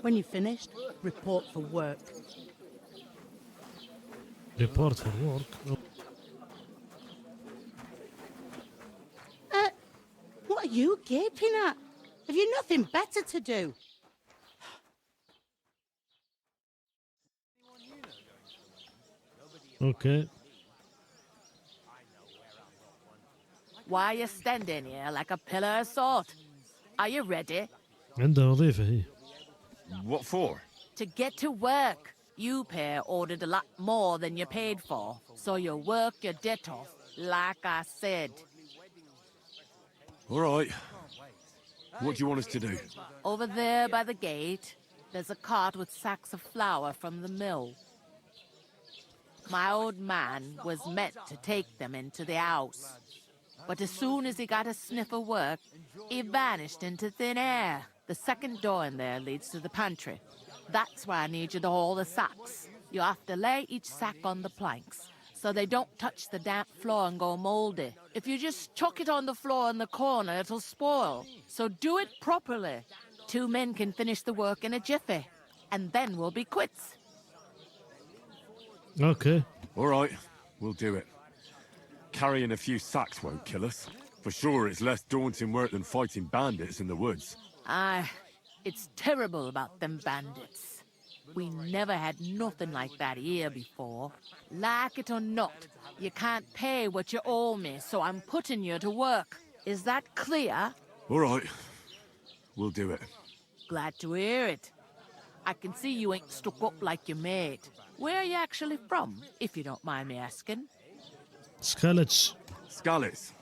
When you're finished, report for work. Report for work. What are you gaping at? Have you nothing better to do? Okay. Why are you standing here like a pillar of salt? Are you ready? عندها وظيفة هي. What for? To get to work. You pair ordered a lot more than you paid for, so you work your debt off, like I said. All right. What do you want us to do? Over there by the gate, there's a cart with sacks of flour from the mill. My old man was meant to take them into the house. But as soon as he got a sniff of work, he vanished into thin air. The second door in there leads to the pantry. That's why I need you to haul the sacks. You have to lay each sack on the planks, so they don't touch the damp floor and go mouldy. If you just chuck it on the floor in the corner, it'll spoil. So do it properly. 2 men can finish the work in a jiffy, and then we'll be quits. Okay. All right, we'll do it. Carrying a few sacks won't kill us. For sure, it's less daunting work than fighting bandits in the woods. Aye, it's terrible about them bandits. We never had nothing like that here before. Like it or not, you can't pay what you owe me, so I'm putting you to work. Is that clear? All right, we'll do it. Glad to hear it. I can see you ain't stuck up like your mate. Where are you actually from, if you don't mind me asking? Skallets. Skallets.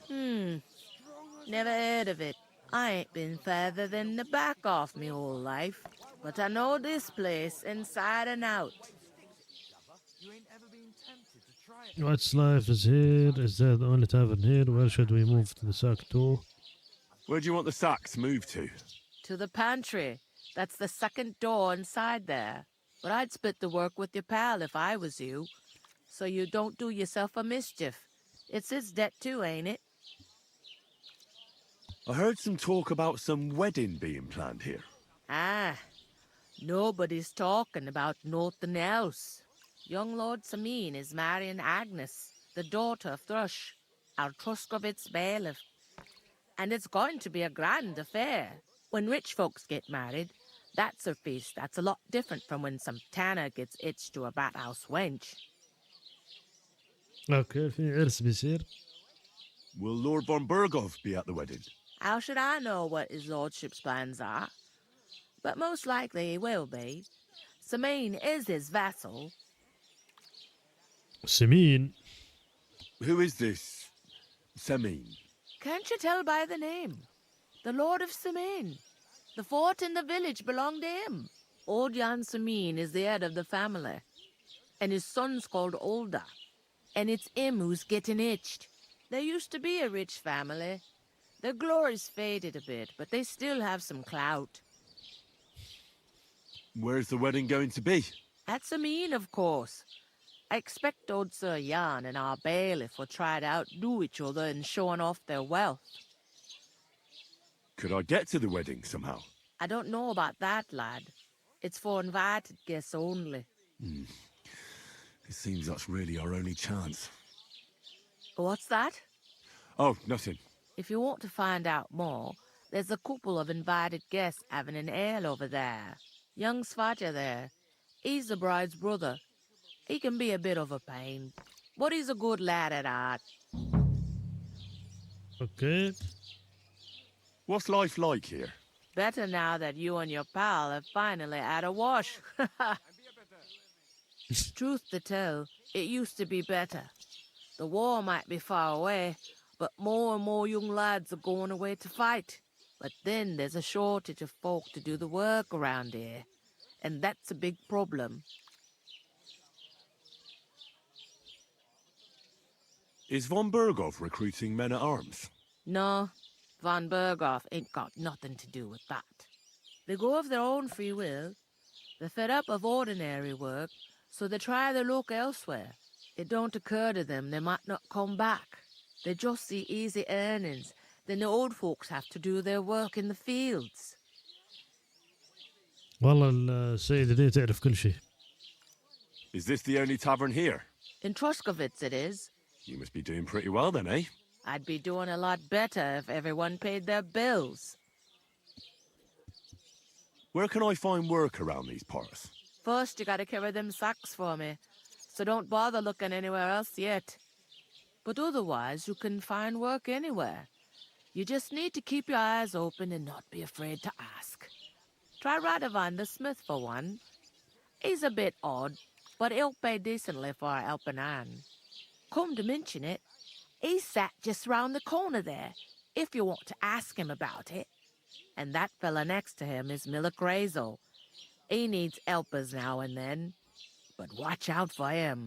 Never heard of it. I ain't been further than the back off me whole life, but I know this place inside and out. What's life is here? Is that the only tavern here? Where should we move to the sack to? Where do you want the sacks moved to? To the pantry. That's the second door inside there. But I'd split the work with your pal if I was you, so you don't do yourself a mischief. It's his debt too, ain't it? I heard some talk about some wedding being planned here. Ah, nobody's talking about nothing else. Young Lord Samin is marrying Agnes, the daughter of Thrush, our Truscovitz bailiff. And it's going to be a grand affair. When rich folks get married, that's a feast that's a lot different from when some tanner gets hitched to a bathhouse wench. Okay, في عرس بيصير. Will Lord von Burgov be at the wedding? How should I know what his lordship's plans are? But most likely he will be. Samin is his vassal. Samin. Who is this Samin? Can't you tell by the name? The Lord of Samin. The fort in the village belonged to him. Old Jan Samin is the head of the family, and his son's called Olda, and it's him who's getting itched. There used to be a rich family. Their glory's faded a bit, but they still have some clout. Where's the wedding going to be? At Samin, of course. I expect old Sir Jan and our bailiff will try to outdo each other in showing off their wealth. Could I get to the wedding somehow? I don't know about that, lad. It's for invited guests only. It seems that's really our only chance. What's that? Oh, nothing. If you want to find out more, there's a couple of invited guests having an ale over there. Young Svatja there. He's the bride's brother. He can be a bit of a pain, but he's a good lad at heart. Okay. What's life like here? Better now that you and your pal have finally had a wash. Truth to tell, it used to be better. The war might be far away, but more and more young lads are going away to fight. But then there's a shortage of folk to do the work around here, and that's a big problem. Is von Burgov recruiting men at arms? No, von Burgov ain't got nothing to do with that. They go of their own free will. They're fed up of ordinary work, so they try their luck elsewhere. It don't occur to them they might not come back. They just see easy earnings. Then the old folks have to do their work in the fields. والله السيدة دي تعرف كل شيء. Is this the only tavern here? In Troshkovitz it is. You must be doing pretty well then, eh? I'd be doing a lot better if everyone paid their bills. Where can I find work around these parts? First, you gotta carry them sacks for me, so don't bother looking anywhere else yet. But otherwise, you can find work anywhere. You just need to keep your eyes open and not be afraid to ask. Try Radovan the smith for one. He's a bit odd, but he'll pay decently for a helping hand. Come to mention it, he's sat just round the corner there, if you want to ask him about it. And that fella next to him is Miller Grazel. He needs helpers now and then, but watch out for him.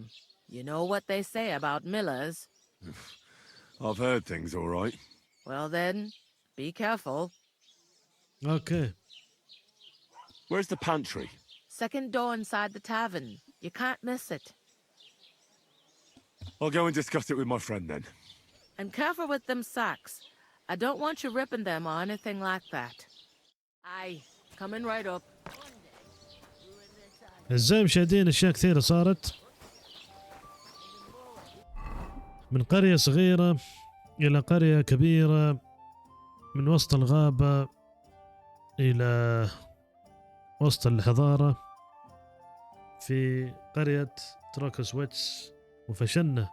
You know what they say about Millers. I've heard things, all right. Well then, be careful. Okay. Where's the pantry? Second door inside the tavern. You can't miss it. I'll go and discuss it with my friend then. And careful with them sacks. I don't want you ripping them or anything like that. Aye, coming right up. أعزائي مشاهدين، أشياء كثيرة صارت من قرية صغيرة إلى قرية كبيرة، من وسط الغابة إلى وسط الحضارة في قرية تروكسويتس، وفشلنا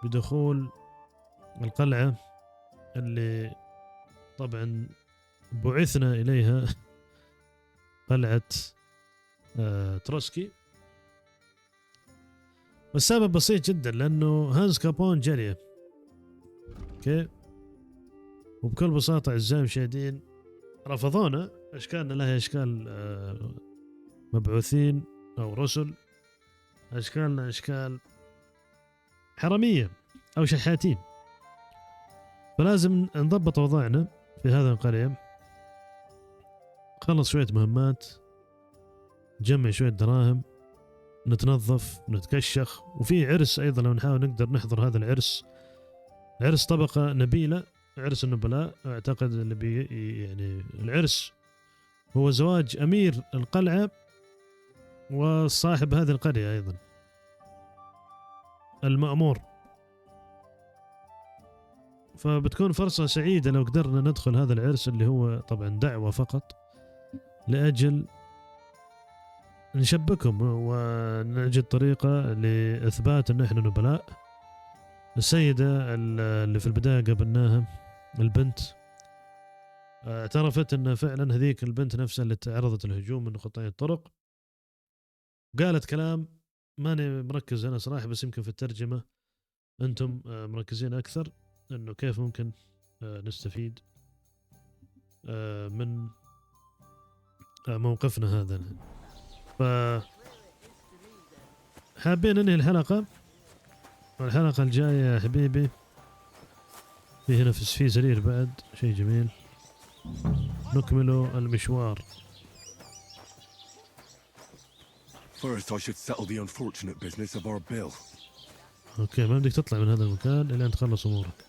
بدخول القلعة اللي طبعا بعثنا إليها، قلعة تروسكي. والسبب بسيط جدا، لأنه هانز كابون جري. اوكي، وبكل بساطة أعزائي المشاهدين رفضونا. أشكالنا لها أشكال مبعوثين أو رسل، أشكالنا أشكال حرامية أو شحاتين، فلازم نضبط وضعنا في هذا القرية، خلص شوية مهمات، نجمع شوية دراهم، نتنظف ونتكشخ. وفي عرس أيضا لو نحاول نقدر نحضر هذا العرس، عرس طبقة نبيلة، عرس النبلاء. أعتقد اللي يعني العرس هو زواج أمير القلعة وصاحب هذه القرية أيضا، المأمور. فبتكون فرصة سعيدة لو قدرنا ندخل هذا العرس، اللي هو طبعا دعوة فقط لأجل نشبكهم ونجد طريقة لإثبات أن احنا نبلاء. السيدة اللي في البداية قابلناها، البنت، اعترفت أن فعلا هذيك البنت نفسها اللي تعرضت الهجوم من قطاع الطرق. قالت كلام ماني مركز أنا صراحة، بس يمكن في الترجمة أنتم مركزين أكثر، أنه كيف ممكن نستفيد من موقفنا هذا. حابين ننهي الحلقة، والحلقة الجاية يا حبيبي في هنا في سرير بعد شيء جميل، نكمل المشوار. First I should settle the unfortunate business of our bill. اوكي، ما بدك تطلع من هذا المكان إلا أن تخلص أمورك.